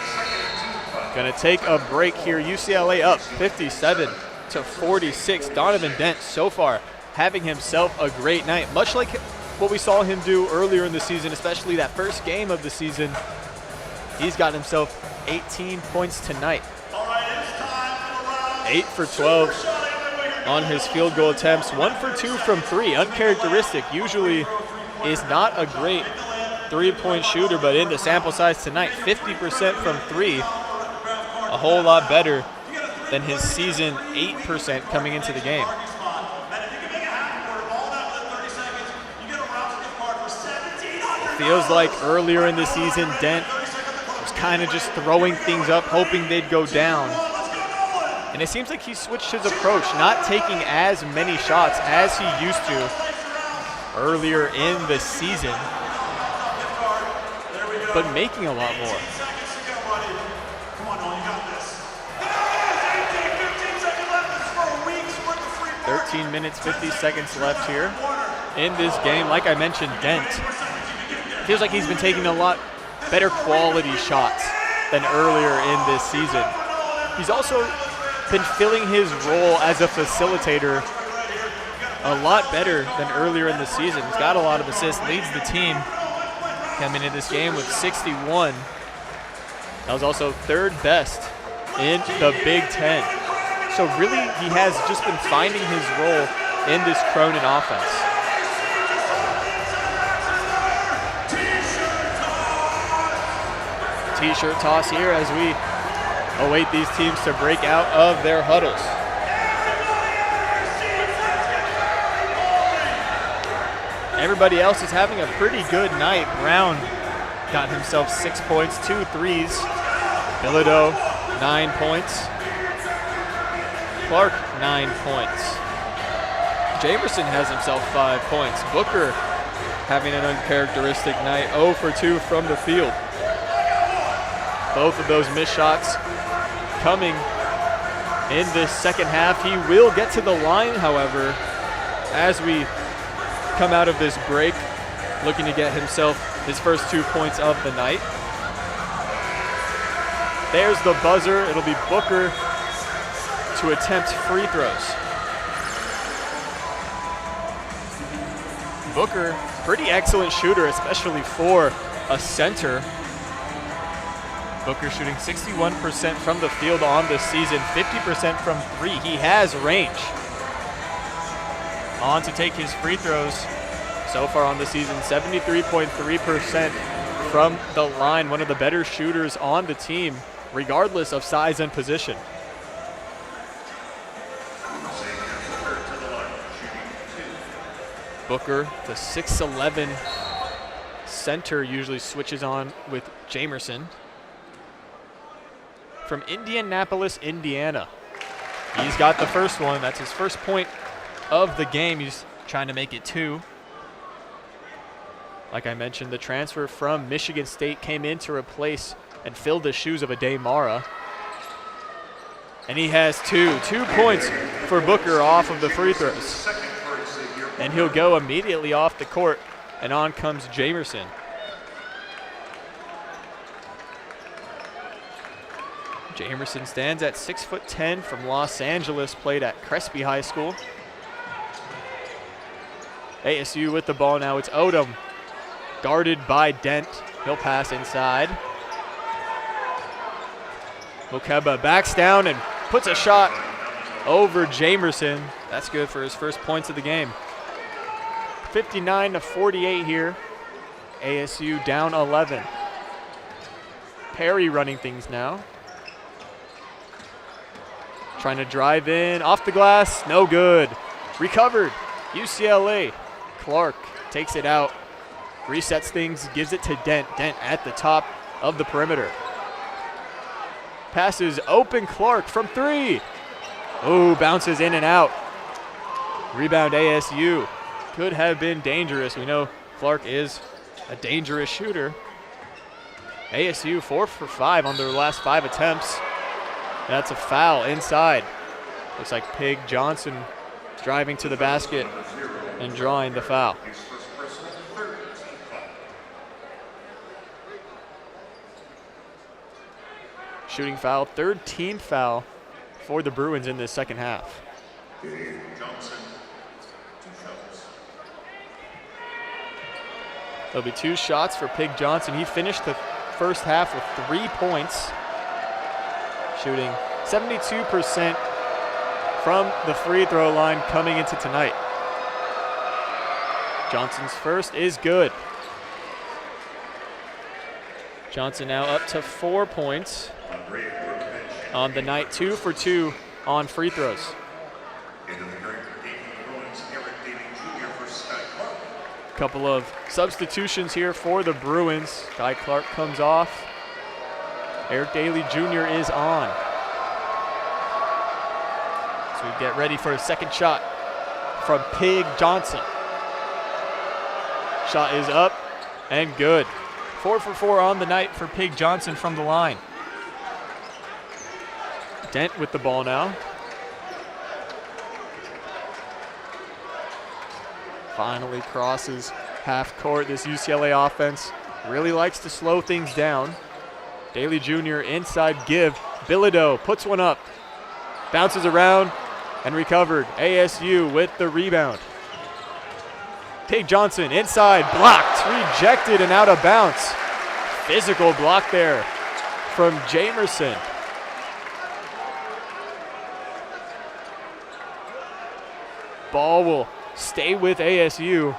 S1: Going to take a break here. UCLA up 57-46. Donovan Dent so far having himself a great night, much like what we saw him do earlier in the season, especially that first game of the season. He's got himself 18 points tonight. 8 for 12 on his field goal attempts. 1 for 2 from 3. Uncharacteristic. Usually is not a great three-point shooter, but in the sample size tonight, 50% from 3. A whole lot better than his season 8% coming into the game. Feels like earlier in the season, Dent was kind of just throwing things up, hoping they'd go down. And it seems like he switched his approach, not taking as many shots as he used to earlier in the season, but making a lot more. 13 minutes, 50 seconds left here in this game. Like I mentioned, Dent feels like he's been taking a lot better quality shots than earlier in this season. He's also been filling his role as a facilitator a lot better than earlier in the season. He's got a lot of assists, leads the team coming into this game with 61. That was also third best in the Big Ten. So really, he has just been finding his role in this Cronin offense. T-shirt toss here as we await these teams to break out of their huddles. Everybody else is having a pretty good night. Brown got himself 6 points, 2 threes. Bilodeau, 9 points. Clark, 9 points. Jamerson has himself 5 points. Booker having an uncharacteristic night, 0 for 2 from the field. Both of those missed shots coming in this second half. He will get to the line, however, as we come out of this break, looking to get himself his first 2 points of the night. There's the buzzer. It'll be Booker to attempt free throws. Booker, pretty excellent shooter, especially for a center. Booker shooting 61% from the field on this season, 50% from 3. He has range. On to take his free throws so far on the season, 73.3% from the line. One of the better shooters on the team, regardless of size and position. Booker, the 6'11" center, usually switches on with Jamerson. From Indianapolis, Indiana. He's got the first one. That's his first point of the game. He's trying to make it 2. Like I mentioned, the transfer from Michigan State came in to replace and fill the shoes of Ade Mara. And he has 2 points for Booker off of the free throws. And he'll go immediately off the court, and on comes Jamerson. Jamerson stands at 6'10" from Los Angeles, played at Crespi High School. ASU with the ball now. It's Odom, guarded by Dent. He'll pass inside. Mokeba backs down and puts a shot over Jamerson. That's good for his first points of the game. 59-48 here. ASU down 11. Perry running things now. Trying to drive in, off the glass, no good. Recovered, UCLA. Clark takes it out, resets things, gives it to Dent. Dent at the top of the perimeter. Passes open, Clark from 3. Oh, bounces in and out. Rebound ASU. Could have been dangerous. We know Clark is a dangerous shooter. ASU 4 for 5 on their last 5 attempts. That's a foul inside. Looks like Pig Johnson driving to the basket and drawing the foul. Shooting foul, 3rd team foul for the Bruins in this second half. There'll be 2 shots for Pig Johnson. He finished the first half with 3 points. Shooting 72% from the free throw line coming into tonight. Johnson's first is good. Johnson now up to 4 points on the night, 2 for 2 on free throws. Couple of substitutions here for the Bruins. Guy Clark comes off. Eric Daly Jr. is on. So we get ready for a second shot from Pig Johnson. Shot is up and good. 4 for 4 on the night for Pig Johnson from the line. Dent with the ball now. Finally crosses half court. This UCLA offense really likes to slow things down. Daly Jr. inside give. Bilodeau puts one up. Bounces around and recovered. ASU with the rebound. Pig Johnson inside, blocked, rejected, and out of bounds. Physical block there from Jamerson. Ball will stay with ASU,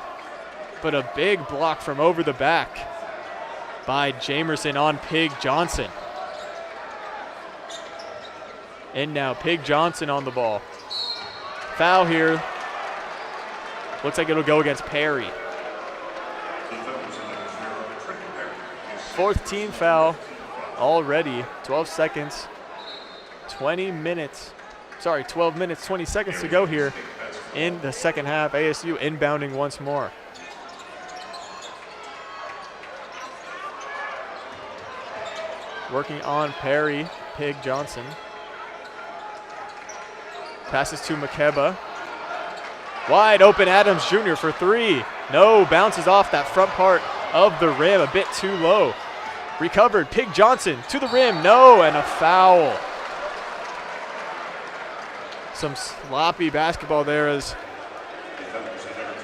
S1: but a big block from over the back by Jamerson on Pig Johnson. And now Pig Johnson on the ball. Foul here. Looks like it'll go against Perry. 4th team foul already. 12 seconds, 12 minutes, 20 seconds to go here in the second half. ASU inbounding once more. Working on Perry, Pig Johnson. Passes to Mokeba. Wide open Adams Jr. for 3. No, bounces off that front part of the rim, a bit too low. Recovered, Pig Johnson to the rim, no, and a foul. Some sloppy basketball there as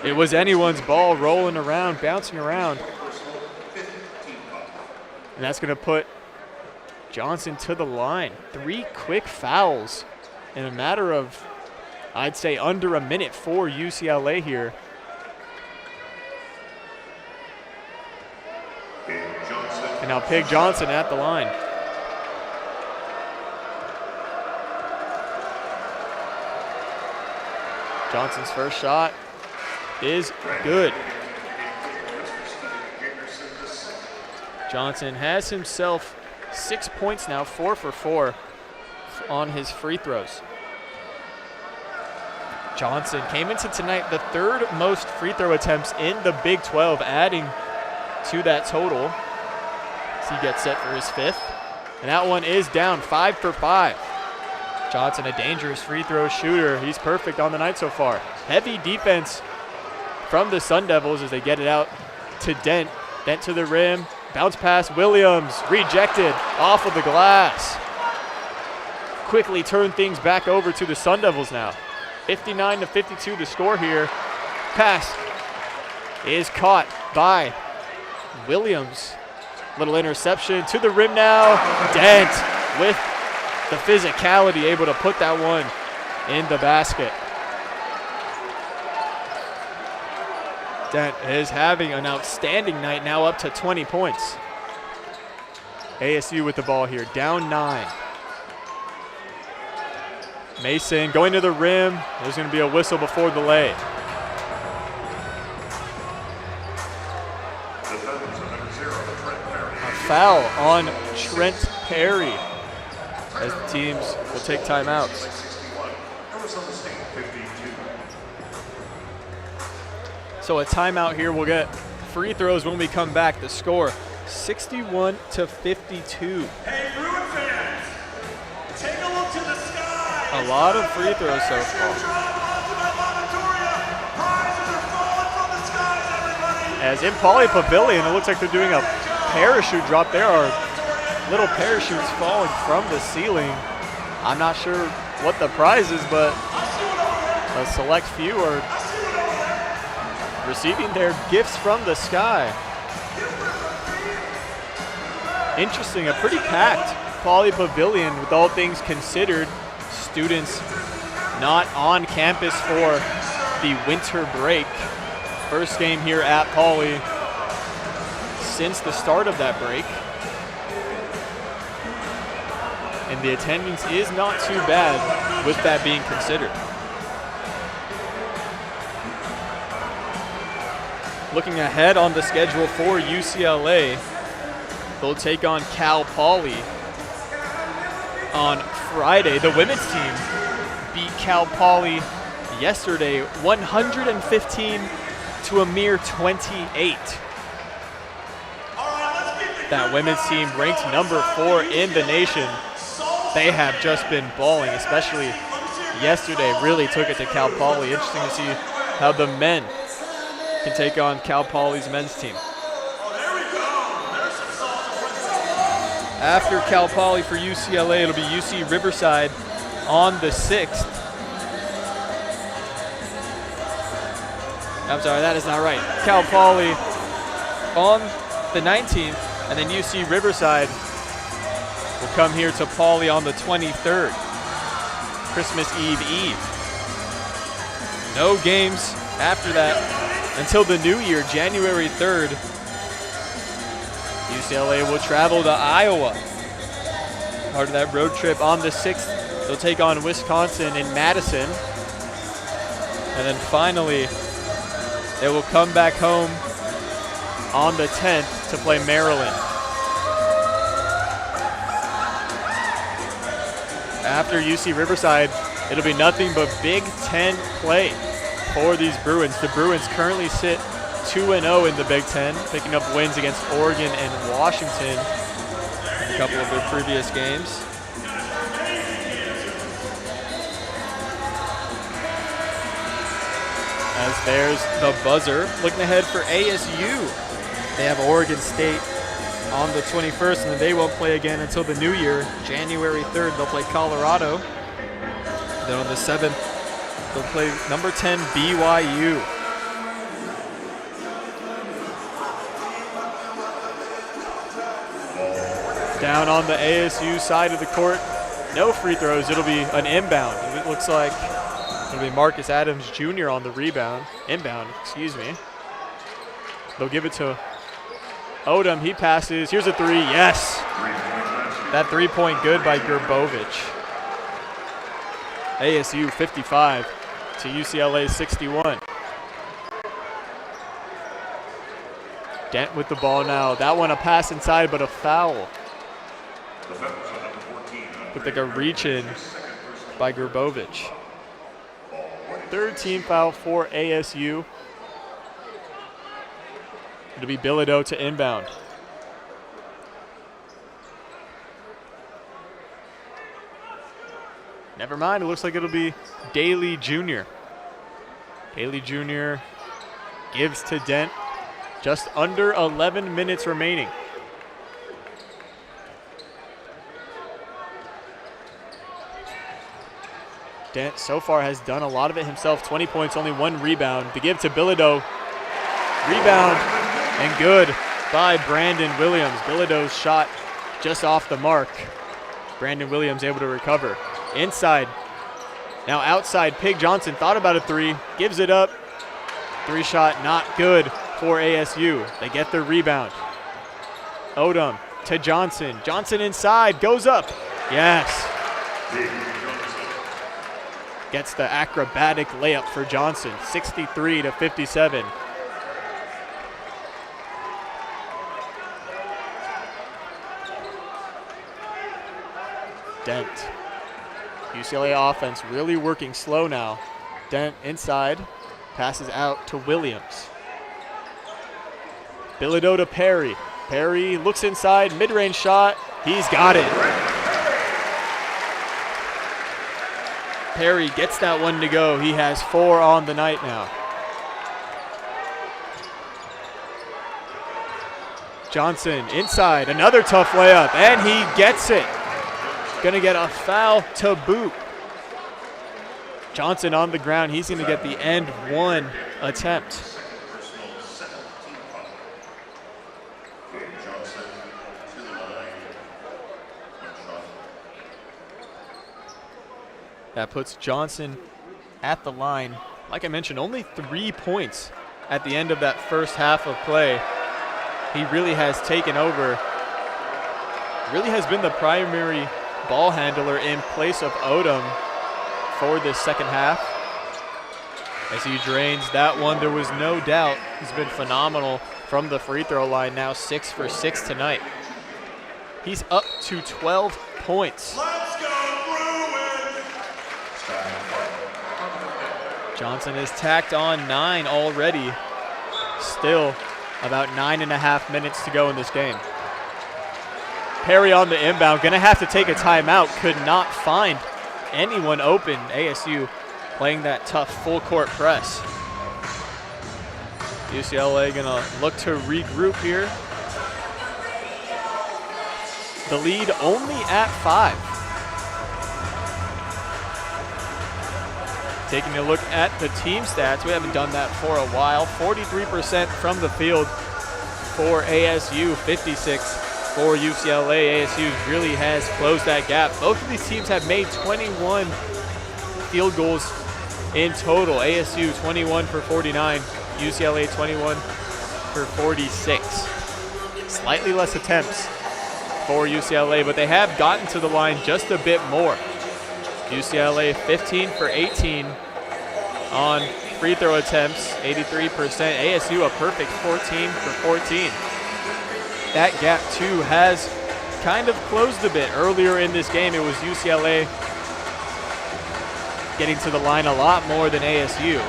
S1: it was anyone's ball rolling around, bouncing around. And that's going to put Johnson to the line. 3 quick fouls in a matter of, I'd say, under a minute for UCLA here. And now Pig Johnson at the line. Johnson's first shot is good. Johnson has himself 6 points now, 4 for 4 on his free throws. Johnson came into tonight the 3rd most free throw attempts in the Big 12, adding to that total as he gets set for his 5th. And that one is down, 5 for 5. Johnson, a dangerous free throw shooter. He's perfect on the night so far. Heavy defense from the Sun Devils as they get it out to Dent. Dent to the rim. Bounce pass, Williams, rejected off of the glass. Quickly turn things back over to the Sun Devils now. 59-52 the score here. Pass is caught by Williams. Little interception to the rim now. Dent with the physicality, able to put that one in the basket. Dent is having an outstanding night, now up to 20 points. ASU with the ball here, down 9. Mason going to the rim. There's going to be a whistle before the lay. A foul on Trent Perry as the teams will take timeouts. So a timeout here. We'll get free throws when we come back. The score, 61-52.
S3: Hey, Bruin fans, take a look to the sky.
S1: A lot of free throws so far. As in Pauley Pavilion, it looks like they're doing a parachute drop. There are little parachutes falling from the ceiling. I'm not sure what the prize is, but a select few are receiving their gifts from the sky. Interesting, a pretty packed Pauley Pavilion with all things considered. Students not on campus for the winter break. First game here at Pauley since the start of that break. And the attendance is not too bad with that being considered. Looking ahead on the schedule for UCLA, they'll take on Cal Poly on Friday. The women's team beat Cal Poly yesterday, 115 to a mere 28. That women's team ranked number 4 in the nation. They have just been balling, especially yesterday. Really took it to Cal Poly. Interesting to see how the men can take on Cal Poly's men's team. After Cal Poly for UCLA, it'll be UC Riverside on the 6th. I'm sorry, that is not right. Cal Poly on the 19th, and then UC Riverside will come here to Pauley on the 23rd, Christmas Eve. No games after that until the new year, January 3rd. UCLA will travel to Iowa. Part of that road trip on the 6th, they'll take on Wisconsin in Madison. And then finally, they will come back home on the 10th to play Maryland. After UC Riverside, it'll be nothing but Big Ten play for these Bruins. The Bruins currently sit 2-0 in the Big Ten, picking up wins against Oregon and Washington in a couple of their previous games. As there's the buzzer. Looking ahead for ASU. They have Oregon State on the 21st, and they won't play again until the new year, January 3rd. They'll play Colorado. Then on the 7th, they'll play number 10 BYU. Down on the ASU side of the court, no free throws. It'll be an inbound. It looks like it'll be Marcus Adams Jr. on the inbound, excuse me. They'll give it to Odom. He passes. Here's a 3. Yes. That 3-point good by Gerbovich. ASU 55 to UCLA 61. Dent with the ball now. That one a pass inside, but a foul. Looked like a reach in by Grbovic. Third team foul for ASU. It'll be Bilodeau to inbound. Never mind, it looks like it'll be Daly Jr. Daly Jr. gives to Dent. Just under 11 minutes remaining. Dent so far has done a lot of it himself. 20 points, only 1 rebound. To give to Bilodeau. Rebound and good by Brandon Williams. Bilodeau's shot just off the mark. Brandon Williams able to recover. Inside. Now outside, Pig Johnson thought about a 3. Gives it up. 3 shot not good for ASU. They get the rebound. Odom to Johnson. Johnson inside, goes up. Yes. Gets the acrobatic layup for Johnson. 63-57. Dent. UCLA offense really working slow now. Dent inside, passes out to Williams. Bilodeau to Perry. Perry looks inside, mid-range shot. He's got it. Perry gets that one to go. He has 4 on the night now. Johnson inside, another tough layup, and he gets it. Gonna get a foul to boot. Johnson on the ground. He's gonna get the end 1 attempt. That puts Johnson at the line. Like I mentioned, only 3 points at the end of that first half of play. He really has taken over. Really has been the primary ball handler in place of Odom for this second half. As he drains that one, there was no doubt. He's been phenomenal from the free throw line, now 6 for 6 tonight. He's up to 12 points.
S3: Let's go, Bruins!
S1: Johnson has tacked on 9 already. Still about 9.5 minutes to go in this game. Perry on the inbound, gonna have to take a timeout. Could not find anyone open. ASU playing that tough full court press. UCLA gonna look to regroup here. The lead only at 5. Taking a look at the team stats, we haven't done that for a while. 43% from the field for ASU, 56 for UCLA. ASU really has closed that gap. Both of these teams have made 21 field goals in total. ASU 21 for 49, UCLA 21 for 46. Slightly less attempts for UCLA, but they have gotten to the line just a bit more. UCLA 15 for 18 on free throw attempts, 83%. ASU a perfect 14 for 14. That gap too has kind of closed a bit. Earlier in this game, it was UCLA getting to the line a lot more than ASU.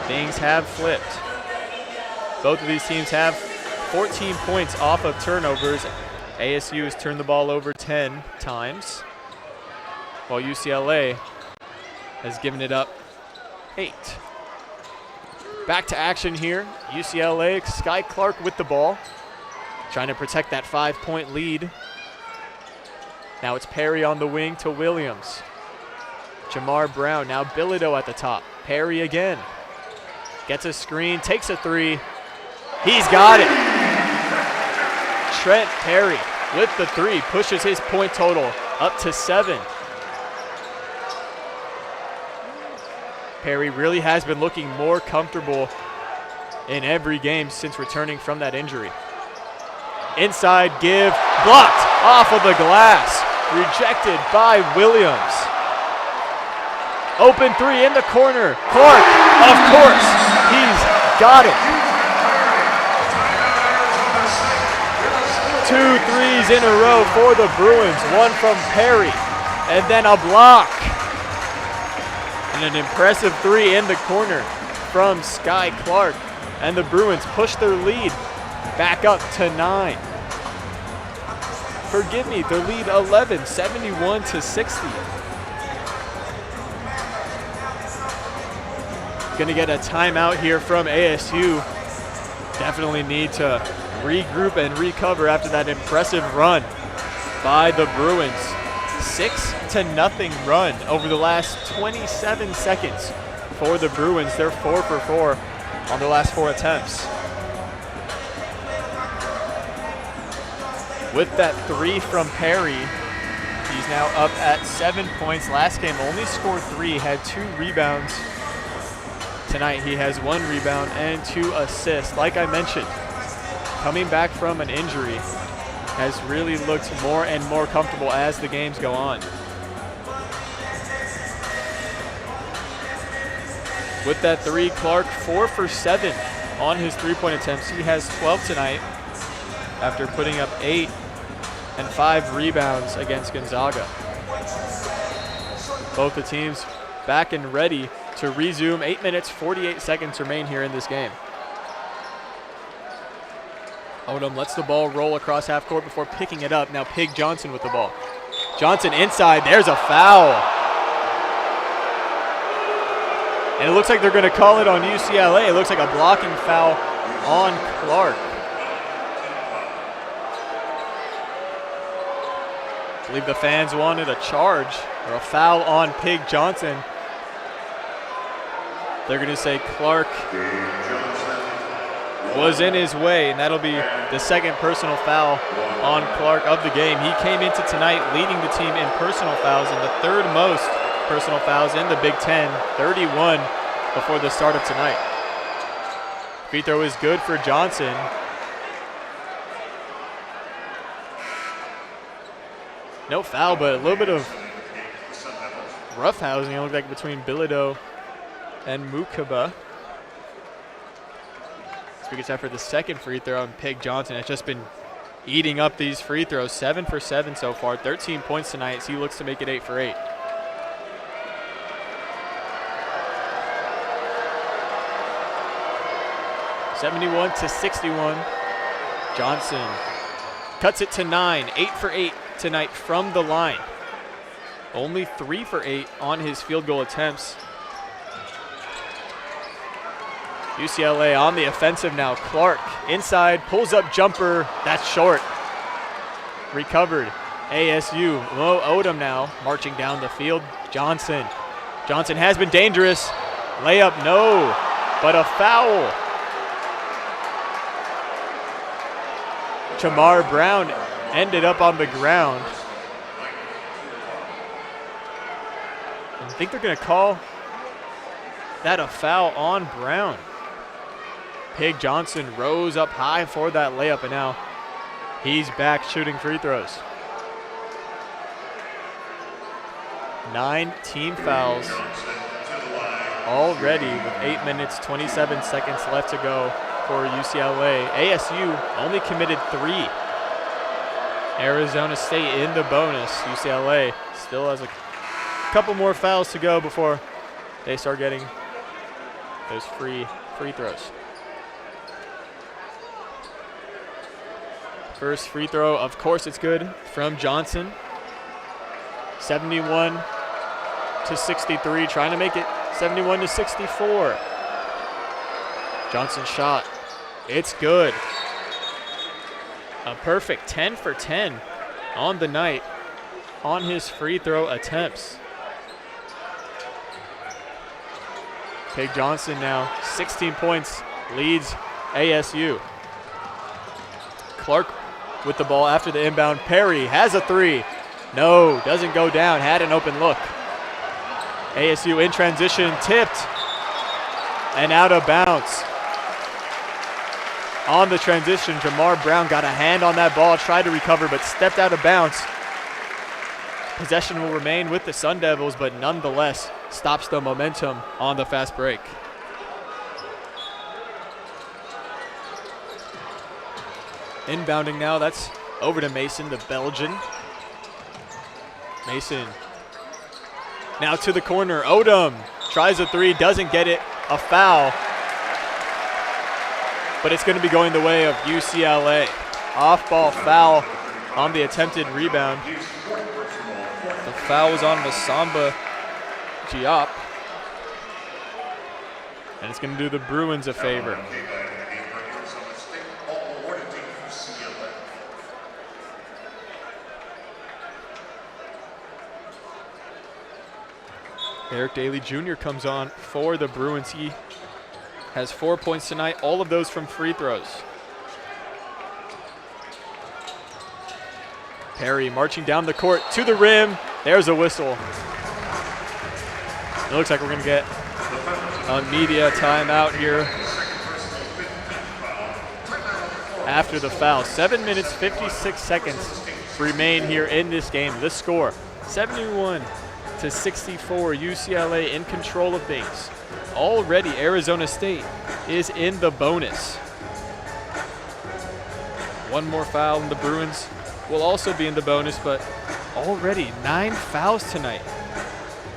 S1: Things have flipped. Both of these teams have 14 points off of turnovers. ASU has turned the ball over 10 times, while UCLA has given it up 8. Back to action here. UCLA, Sky Clark with the ball, trying to protect that 5-point lead. Now it's Perry on the wing to Williams. Jamar Brown, now Bilodeau at the top. Perry again. Gets a screen, takes a 3. He's got it. Trent Perry with the 3, pushes his point total up to 7. Perry really has been looking more comfortable in every game since returning from that injury. Inside give, blocked off of the glass, rejected by Williams. Open 3 in the corner. Clark, of course, he's got it. 2 threes in a row for the Bruins. One from Perry, and then a block. And an impressive 3 in the corner from Sky Clark. And the Bruins push their lead back up to 9. Forgive me, their lead 11, 71-60. Gonna get a timeout here from ASU. Definitely need to regroup and recover after that impressive run by the Bruins. 6-0 run over the last 27 seconds for the Bruins. They're 4 for 4 on the last 4 attempts. With that 3 from Perry, he's now up at 7 points. Last game only scored 3, had 2 rebounds. Tonight he has 1 rebound and 2 assists. Like I mentioned, coming back from an injury, has really looked more and more comfortable as the games go on. With that 3, Clark 4 for 7 on his 3-point attempts. He has 12 tonight after putting up 8 and 5 rebounds against Gonzaga. Both the teams back and ready to resume. 8 minutes, 48 seconds remain here in this game. Odom lets the ball roll across half court before picking it up. Now Pig Johnson with the ball. Johnson inside, there's a foul. And it looks like they're gonna call it on UCLA. It looks like a blocking foul on Clark. I believe the fans wanted a charge or a foul on Pig Johnson. They're going to say Clark was in his way, and that'll be the second personal foul on Clark of the game. He came into tonight leading the team in personal fouls and the 3rd most personal fouls in the Big Ten, 31 before the start of tonight. Free throw is good for Johnson. No foul, but a little bit of roughhousing, it looked like, between Bilodeau and Mukaba. So we get time for the second free throw, and Pig Johnson has just been eating up these free throws. 7 for 7 so far, 13 points tonight, so he looks to make it 8 for 8. (71-61). Johnson cuts it to 9, 8 for 8 tonight from the line. Only 3 for 8 on his field goal attempts. UCLA on the offensive now. Clark inside, pulls up jumper, that's short. Recovered. ASU, Mo Odom now marching down the field. Johnson has been dangerous. Layup, no, but a foul. Jamar Brown ended up on the ground. I think they're going to call that a foul on Brown. Pig Johnson rose up high for that layup, and now he's back shooting free throws. 9 team fouls already with 8 minutes, 27 seconds left to go for UCLA. ASU only committed 3. Arizona State in the bonus. UCLA still has a couple more fouls to go before they start getting those free throws. First free throw, of course it's good, from Johnson. 71-63, trying to make it 71-64. Johnson's shot, it's good. A perfect 10 for 10 on the night on his free throw attempts. Pig Johnson now 16 points, leads ASU. Clark with the ball after the inbound. Perry has a 3. No, doesn't go down, had an open look. ASU in transition, tipped and out of bounds. On the transition, Jamar Brown got a hand on that ball, tried to recover, but stepped out of bounds. Possession will remain with the Sun Devils, but nonetheless stops the momentum on the fast break. Inbounding now, that's Over to Mason, the Belgian. Mason now to the corner. Odom tries a three, doesn't get it. A foul. But it's going to be going the way of UCLA. Off-ball foul on the attempted rebound. The foul was on Masamba Diop. And it's going to do the Bruins a favor. Eric Daly Jr. comes on for the Bruins. He has 4 points tonight, all of those from free throws. Perry marching down the court to the rim. There's a whistle. It looks like we're going to get a media timeout here after the foul. 7 minutes, 56 seconds remain here in this game. The score, 71-64, UCLA in control of things. Already Arizona State is in the bonus. One more foul and the Bruins will also be in the bonus, but already 9 fouls tonight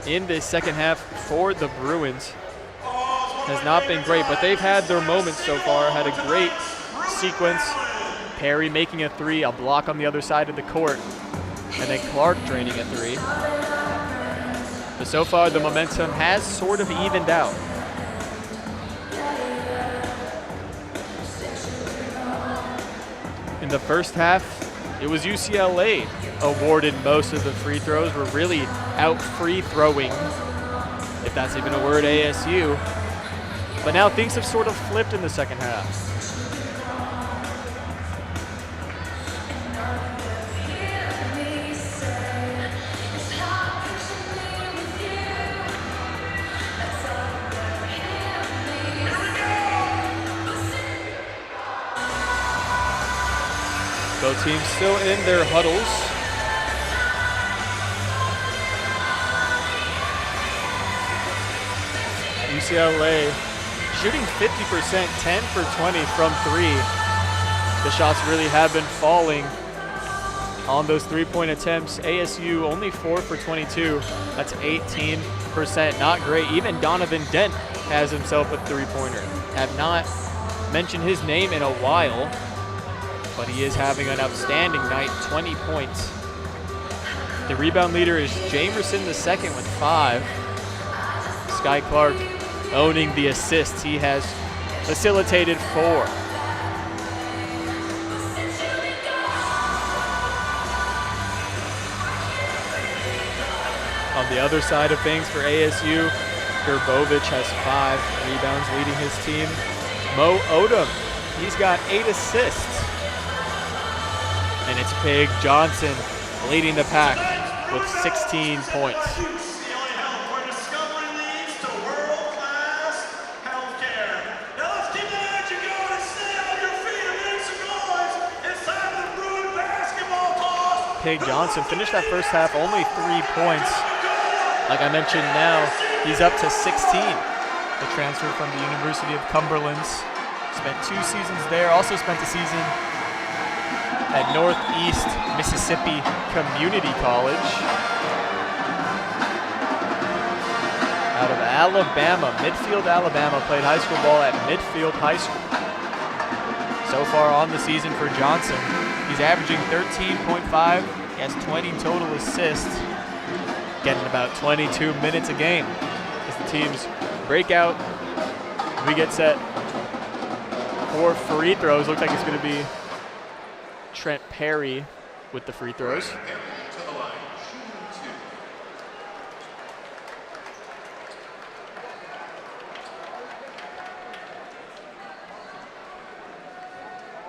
S1: in the second half for the Bruins. Has not been great, but they've had their moments so far. Had a great sequence. Perry making a three, a block on the other side of the court, and then Clark draining a three. But so far, the momentum has sort of evened out. In the first half, it was UCLA awarded most of the free throws. We're really out free throwing, if that's even a word, ASU. But now things have sort of flipped in the second half. Both teams still in their huddles. UCLA shooting 50%, 10 for 20 from three. The shots really have been falling on those three-point attempts. ASU only 4 for 22. That's 18%, not great. Even Donovan Dent has himself a three-pointer. Have not mentioned his name in a while, but he is having an outstanding night, 20 points. The rebound leader is Jamerson II with 5. Sky Clark owning the assists. He has facilitated 4. On the other side of things for ASU, Gerbovich has 5 rebounds leading his team. Mo Odom, he's got 8 assists. And it's Pig Johnson leading the pack with 16 points.
S3: UCLA Health, where discovery leads to world-class healthcare. Now let's keep the energy going and stay on your feet and make some noise. It's time for the Bruin basketball toss.
S1: Pig Johnson finished that first half only 3 points. Like I mentioned, now he's up to 16. The transfer from the University of Cumberland. Spent 2 seasons there, also spent a season at Northeast Mississippi Community College. Out of Alabama, Midfield, Alabama, played high school ball at Midfield High School. So far on the season for Johnson, he's averaging 13.5. He has 20 total assists, getting about 22 minutes a game as the teams break out. We get set for free throws. Looks like it's going to be Trent Perry with the free throws.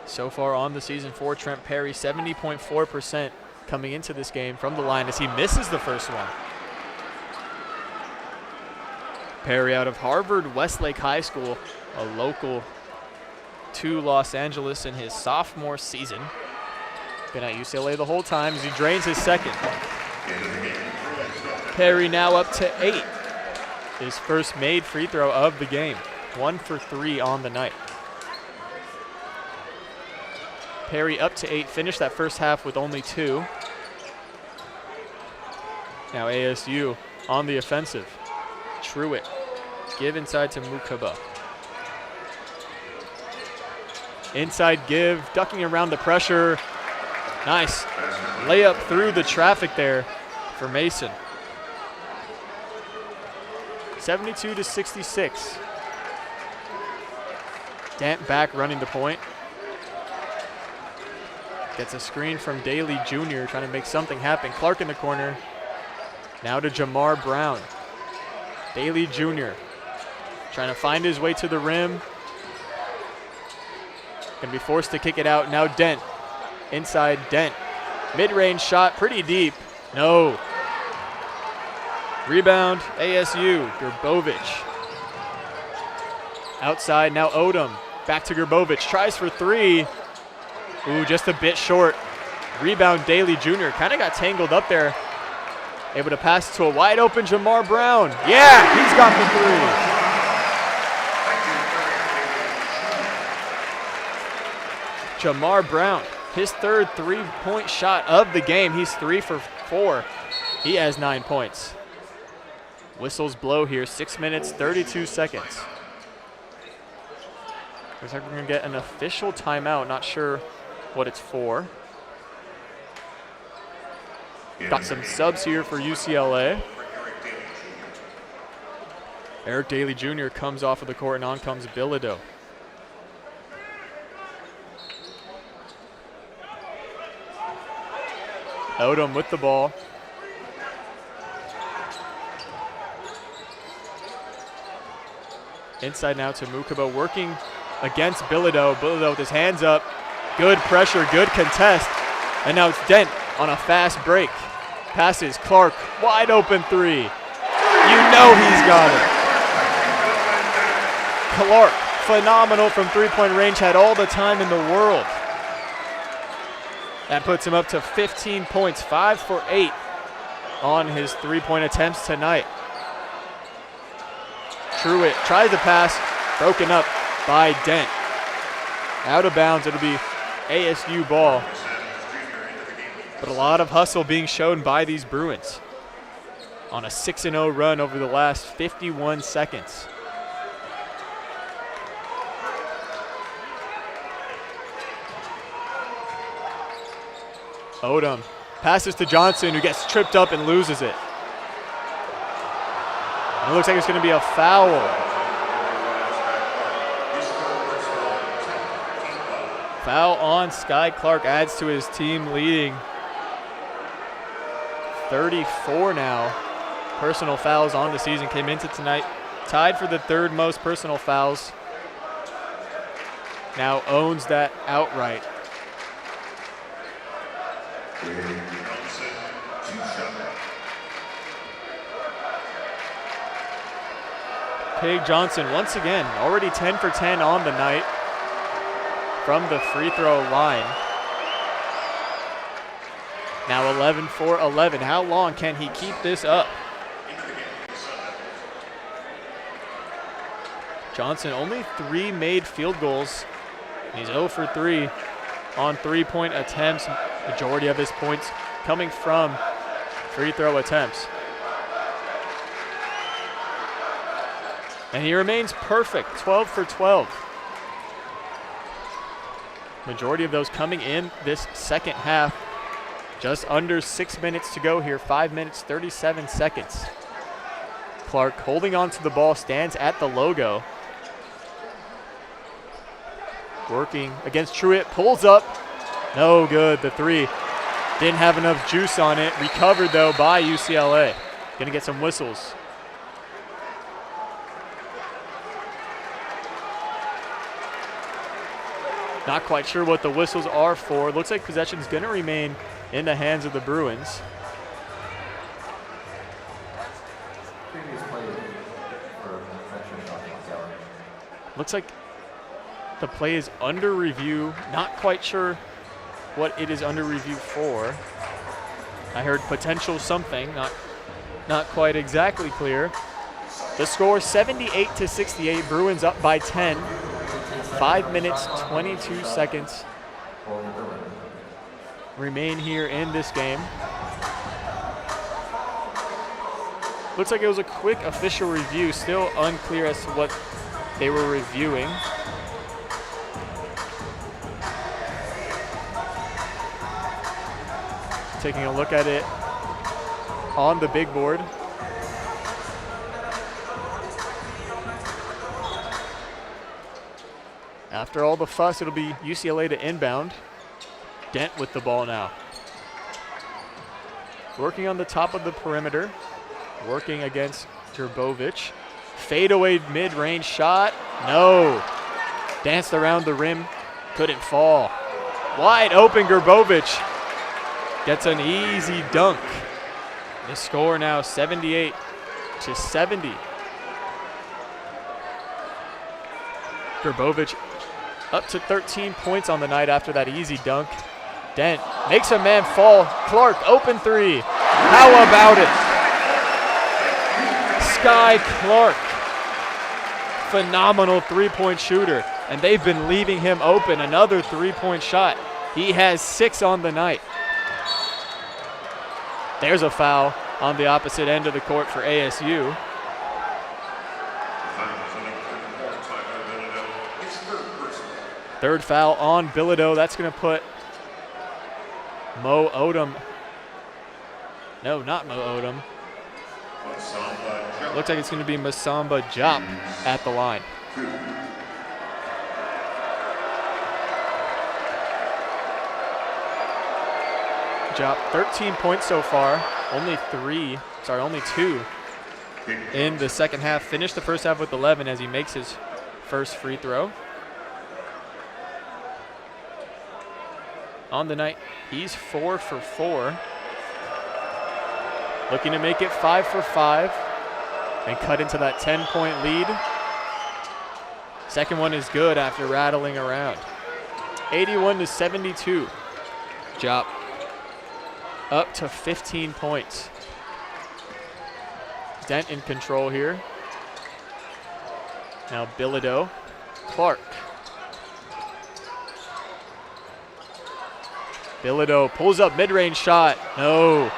S1: So far on the season for Trent Perry, 70.4% coming into this game from the line as he misses the first one. Perry out of Harvard Westlake High School, a local to Los Angeles in his sophomore season. Been at UCLA the whole time as he drains his second. Perry now up to 8. His first made free throw of the game. 1 for 3 on the night. Perry up to 8, finished that first half with only 2. Now ASU on the offensive. Truitt, give inside to Mukaba. Inside give, ducking around the pressure. Nice layup through the traffic there for Mason. 72-66. Dent back running the point. Gets a screen from Daly Jr. trying to make something happen. Clark in the corner. Now to Jamar Brown. Daly Jr. trying to find his way to the rim. Gonna be forced to kick it out. Now Dent. Inside Dent. Mid-range shot, pretty deep. No. Rebound, ASU, Gerbovich. Outside, now Odom. Back to Gerbovich, tries for 3. Ooh, just a bit short. Rebound, Daly Jr. Kind of got tangled up there. Able to pass to a wide open Jamar Brown. Yeah, he's got the 3. Jamar Brown, his third 3-point shot of the game. He's 3 for 4. He has 9 points. Whistles blow here, 6 minutes, 32 seconds. Looks like we're gonna get an official timeout, not sure what it's for. Got some subs here for UCLA. Eric Daly Jr. comes off of the court and on comes Bilodeau. Odom with the ball. Inside now to Mukaba, working against Bilodeau. Bilodeau with his hands up. Good pressure, good contest. And now it's Dent on a fast break. Passes Clark, wide open 3. You know he's got it. Clark, phenomenal from 3-point range, had all the time in the world. That puts him up to 15 points, 5 for 8 on his 3-point attempts tonight. Truitt tries to pass, broken up by Dent. Out of bounds, it'll be ASU ball. But a lot of hustle being shown by these Bruins on a 6-0 run over the last 51 seconds. Odom passes to Johnson, who gets tripped up and loses it. And it looks like it's going to be a foul. Foul on Sky Clark, adds to his team leading 34 now. Personal fouls on the season, came into tonight tied for the 3rd most personal fouls. Now owns that outright. Pig Johnson once again, already 10 for 10 on the night from the free throw line. Now 11 for 11. How long can he keep this up? Johnson only 3 made field goals. He's 0 for 3 on 3-point attempts. Majority of his points coming from free throw attempts. And he remains perfect, 12 for 12. Majority of those coming in this second half. Just under 6 minutes to go here, 5 minutes, 37 seconds. Clark holding on to the ball, stands at the logo. Working against Truitt, pulls up. No good, the 3. Didn't have enough juice on it. Recovered though by UCLA. Gonna get some whistles. Not quite sure what the whistles are for. Looks like possession's gonna remain in the hands of the Bruins. Looks like the play is under review. Not quite sure what it is under review for. I heard potential something, not quite exactly clear. The score 78-68, Bruins up by 10. 5 minutes, 22 seconds remain here in this game. Looks like it was a quick official review. Still unclear as to what they were reviewing. Taking a look at it on the big board. After all the fuss, it'll be UCLA to inbound. Dent with the ball now. Working on the top of the perimeter. Working against Grbovic. Fadeaway mid-range shot. No. Danced around the rim. Couldn't fall. Wide open Grbovic. Gets an easy dunk. The score now 78-70. Grbovic up to 13 points on the night after that easy dunk. Dent makes a man fall. Clark, open three. How about it? Sky Clark. Phenomenal three-point shooter. And they've been leaving him open. Another three-point shot. He has 6 on the night. There's a foul on the opposite end of the court for ASU. Third foul on Bilodeau. That's going to put Mo Odom. No, not Mo Odom. Looks like it's going to be Masamba Diop at the line. Diop, 13 points so far. Only 2 in the second half. Finished the first half with 11 as he makes his first free throw. On the night, he's 4 for 4. Looking to make it 5 for 5 and cut into that 10-point lead. Second one is good after rattling around. 81-72. Diop up to 15 points. Dent in control here. Now Bilodeau. Clark. Bilodeau pulls up mid-range shot. No.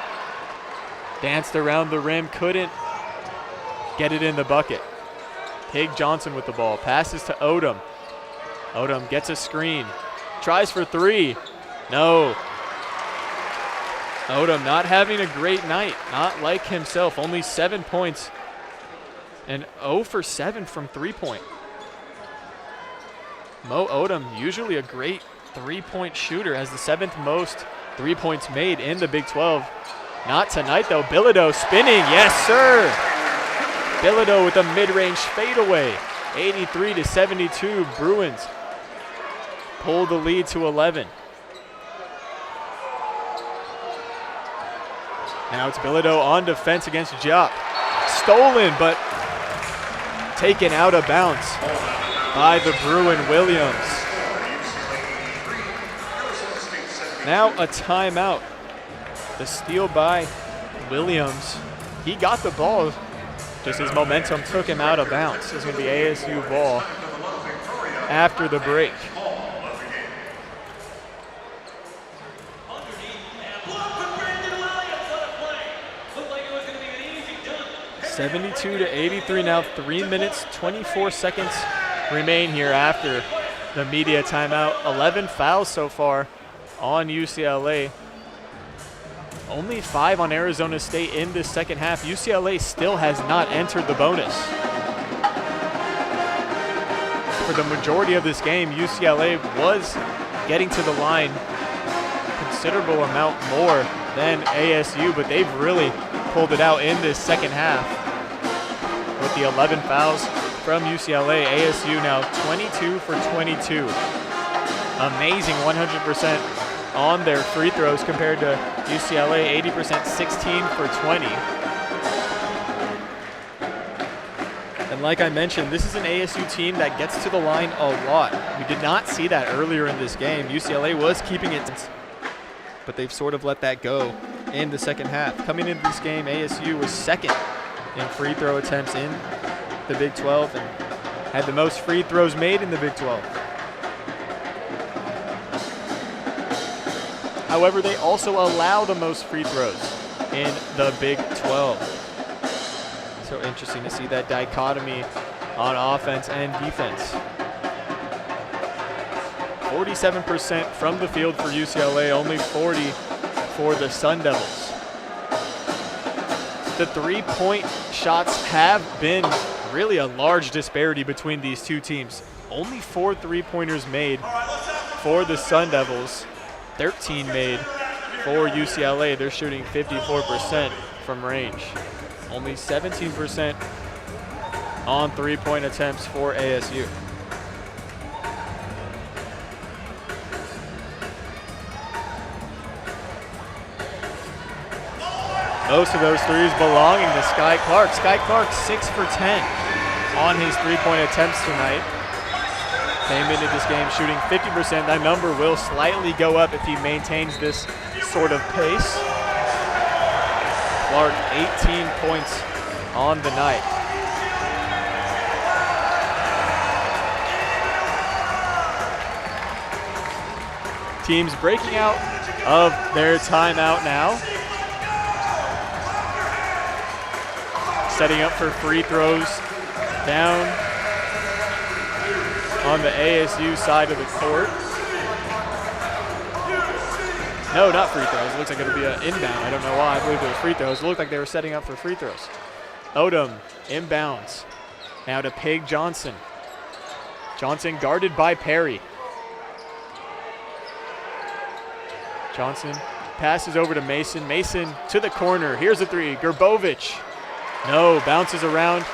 S1: Danced around the rim. Couldn't get it in the bucket. Pig Johnson with the ball. Passes to Odom. Odom gets a screen. Tries for 3. No. Odom not having a great night. Not like himself. Only 7 points. And 0 for 7 from 3-point. Mo Odom, usually a great 3-point shooter, has the 7th most 3 points made in the Big 12. Not tonight, though. Bilodeau spinning. Yes, sir. Bilodeau with a mid-range fadeaway. 83-72. Bruins pull the lead to 11. Now it's Bilodeau on defense against Diop. Stolen, but taken out of bounds by the Bruin Williams. Now a timeout. The steal by Williams. He got the ball, just his momentum took him out of bounds. It's going to be ASU ball after the break. 72-83 now. 3 minutes, 24 seconds remain here after the media timeout. 11 fouls so far on UCLA. Only 5 on Arizona State in this second half. UCLA still has not entered the bonus. For the majority of this game, UCLA was getting to the line considerable amount more than ASU, but they've really pulled it out in this second half. With the 11 fouls from UCLA, ASU now 22 for 22. Amazing 100% on their free throws compared to UCLA, 80%, 16 for 20. And like I mentioned, this is an ASU team that gets to the line a lot. We did not see that earlier in this game. UCLA was keeping it, but they've sort of let that go in the second half. Coming into this game, ASU was second in free throw attempts in the Big 12 and had the most free throws made in the Big 12. However, they also allow the most free throws in the Big 12. So interesting to see that dichotomy on offense and defense. 47% from the field for UCLA, only 40 for the Sun Devils. The three-point shots have been really a large disparity between these two teams. Only 4 three-pointers made for the Sun Devils, 13 made for UCLA. They're shooting 54% from range. Only 17% on three-point attempts for ASU. Most of those threes belonging to Sky Clark. Sky Clark 6 for 10 on his three-point attempts tonight. Came into this game shooting 50%. That number will slightly go up if he maintains this sort of pace. Clark 18 points on the night. Teams breaking out of their timeout now. Setting up for free throws down on the ASU side of the court. No, not free throws. It looks like it'll be an inbound. I don't know why. I believe it was free throws. It looked like they were setting up for free throws. Odom inbounds. Now to Pig Johnson. Johnson guarded by Perry. Johnson passes over to Mason. Mason to the corner. Here's a three. Gerbovich. No, bounces around.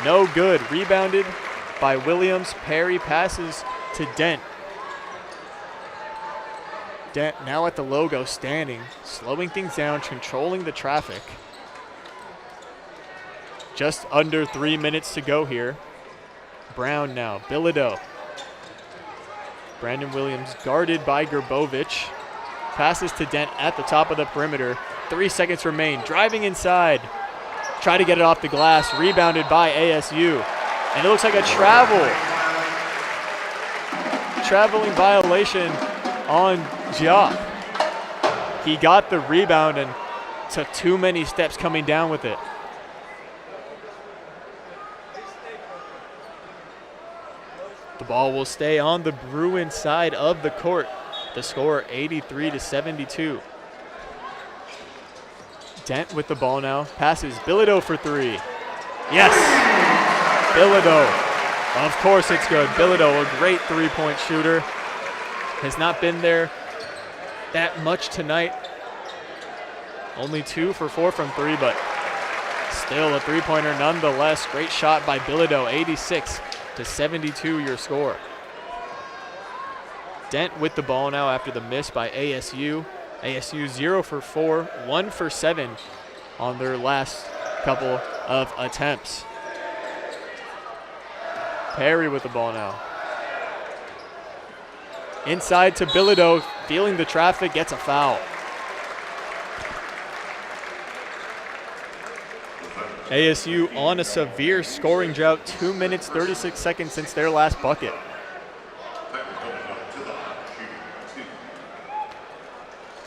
S1: No good. Rebounded by Williams. Perry passes to Dent. Dent now at the logo, standing, slowing things down, controlling the traffic. Just under 3 minutes to go here. Brown now, Bilodeau. Brandon Williams guarded by Gerbovich. Passes to Dent at the top of the perimeter. 3 seconds remain, driving inside. Try to get it off the glass, rebounded by ASU. And it looks like a traveling violation on Diop. He got the rebound and took too many steps coming down with it. The ball will stay on the Bruins side of the court. The score 83-72. Dent with the ball now. Passes Bilodeau for three. Yes! Bilodeau. Of course it's good. Bilodeau, a great three-point shooter. Has not been there that much tonight. Only 2 for 4 from three, but still a three-pointer nonetheless. Great shot by Bilodeau. 86-72 your score. Dent with the ball now after the miss by ASU. ASU 0 for 4, 1 for 7 on their last couple of attempts. Perry with the ball now. Inside to Bilodeau, feeling the traffic, gets a foul. ASU on a severe scoring drought, 2 minutes, 36 seconds since their last bucket.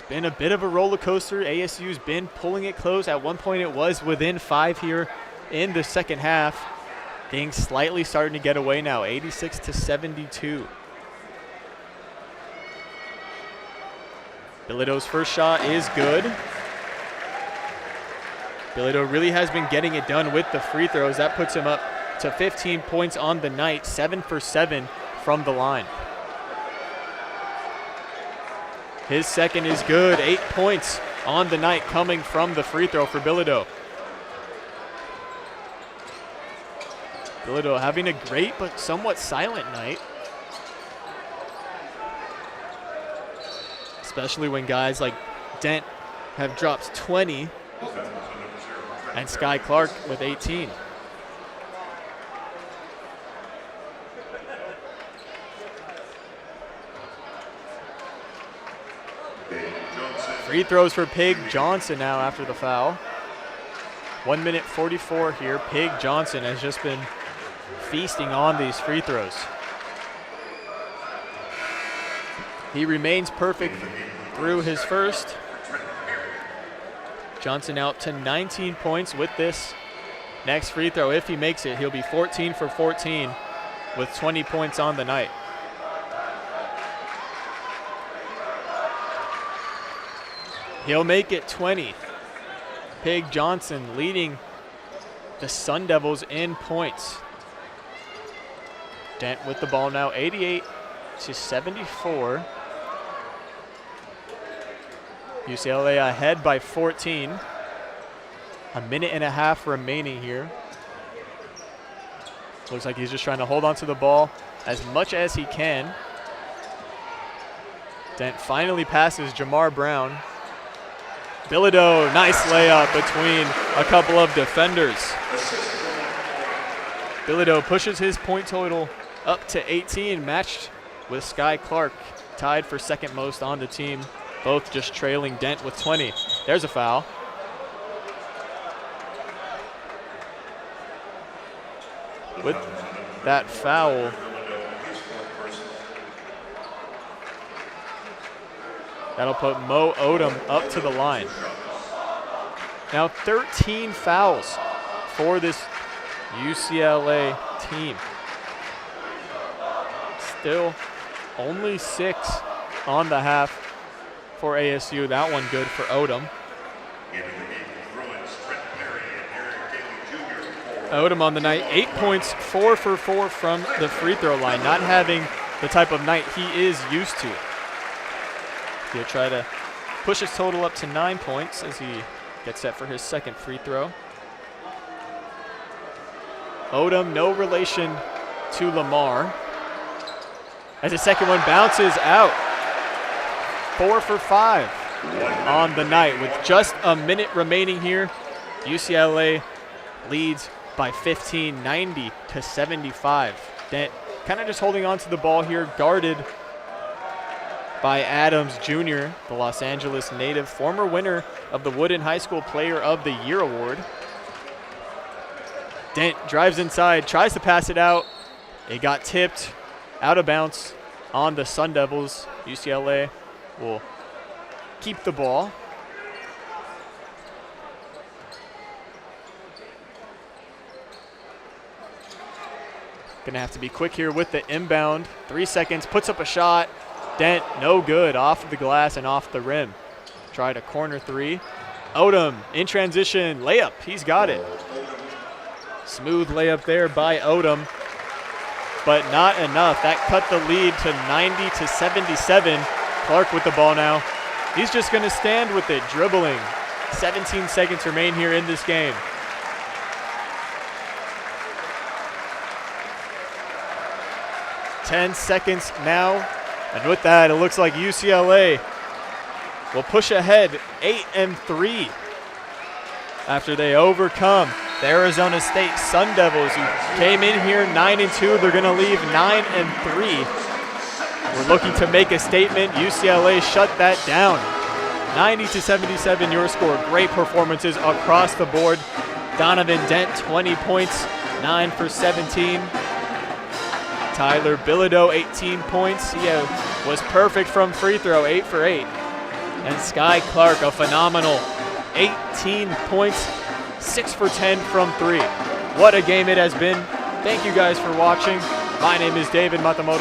S1: Been a bit of a roller coaster. ASU's been pulling it close. At one point it was within 5 here in the second half. Things slightly starting to get away now, 86-72. Bilodeau's first shot is good. Bilodeau really has been getting it done with the free throws. That puts him up to 15 points on the night, 7 for 7 from the line. His second is good. 8 points on the night coming from the free throw for Bilodeau. Bilodeau having a great but somewhat silent night. Especially when guys like Dent have dropped 20 and Sky Clark with 18. Free throws for Pig Johnson now after the foul. 1 minute 44 here. Pig Johnson has just been feasting on these free throws. He remains perfect through his first. Johnson out to 19 points with this next free throw. If he makes it, he'll be 14 for 14 with 20 points on the night. He'll make it 20. Pig Johnson leading the Sun Devils in points. Dent with the ball now, 88-74. UCLA ahead by 14. A minute and a half remaining here. Looks like he's just trying to hold on to the ball as much as he can. Dent finally passes Jamar Brown. Bilodeau, nice layup between a couple of defenders. Bilodeau pushes his point total up to 18, matched with Sky Clark, tied for second most on the team, both just trailing Dent with 20. There's a foul. With that foul, that'll put Mo Odom up to the line. Now 13 fouls for this UCLA team. Still only 6 on the half for ASU. That one good for Odom. Odom on the night, 8 points, 4 for 4 from the free throw line. Not having the type of night he is used to. He'll try to push his total up to 9 points as he gets set for his second free throw. Odom, no relation to Lamar. As the second one bounces out. 4 for 5 on the night. With just a minute remaining here, UCLA leads by 15, 90-75. Dent kind of just holding on to the ball here, guarded by Adams Jr., the Los Angeles native, former winner of the Woodin High School Player of the Year award. Dent drives inside, tries to pass it out. It got tipped out of bounds on the Sun Devils. UCLA will keep the ball. Gonna have to be quick here with the inbound. 3 seconds, puts up a shot. Dent, no good, off the glass and off the rim. Tried a corner three. Odom in transition, layup, he's got it. Smooth layup there by Odom, but not enough. That cut the lead to 90-77. Clark with the ball now. He's just gonna stand with it, dribbling. 17 seconds remain here in this game. Ten seconds now, and with that, it looks like UCLA will push ahead 8-3 after they overcome the Arizona State Sun Devils, who came in here 9-2. They're going to leave 9-3. We're looking to make a statement. UCLA shut that down. 90-77 your score. Great performances across the board. Donovan Dent, 20 points, 9 for 17. Tyler Bilodeau, 18 points. He was perfect from free throw, 8 for 8. And Sky Clark, a phenomenal 18 points, 6 for 10 from 3. What a game it has been. Thank you guys for watching. My name is David Matamoroz.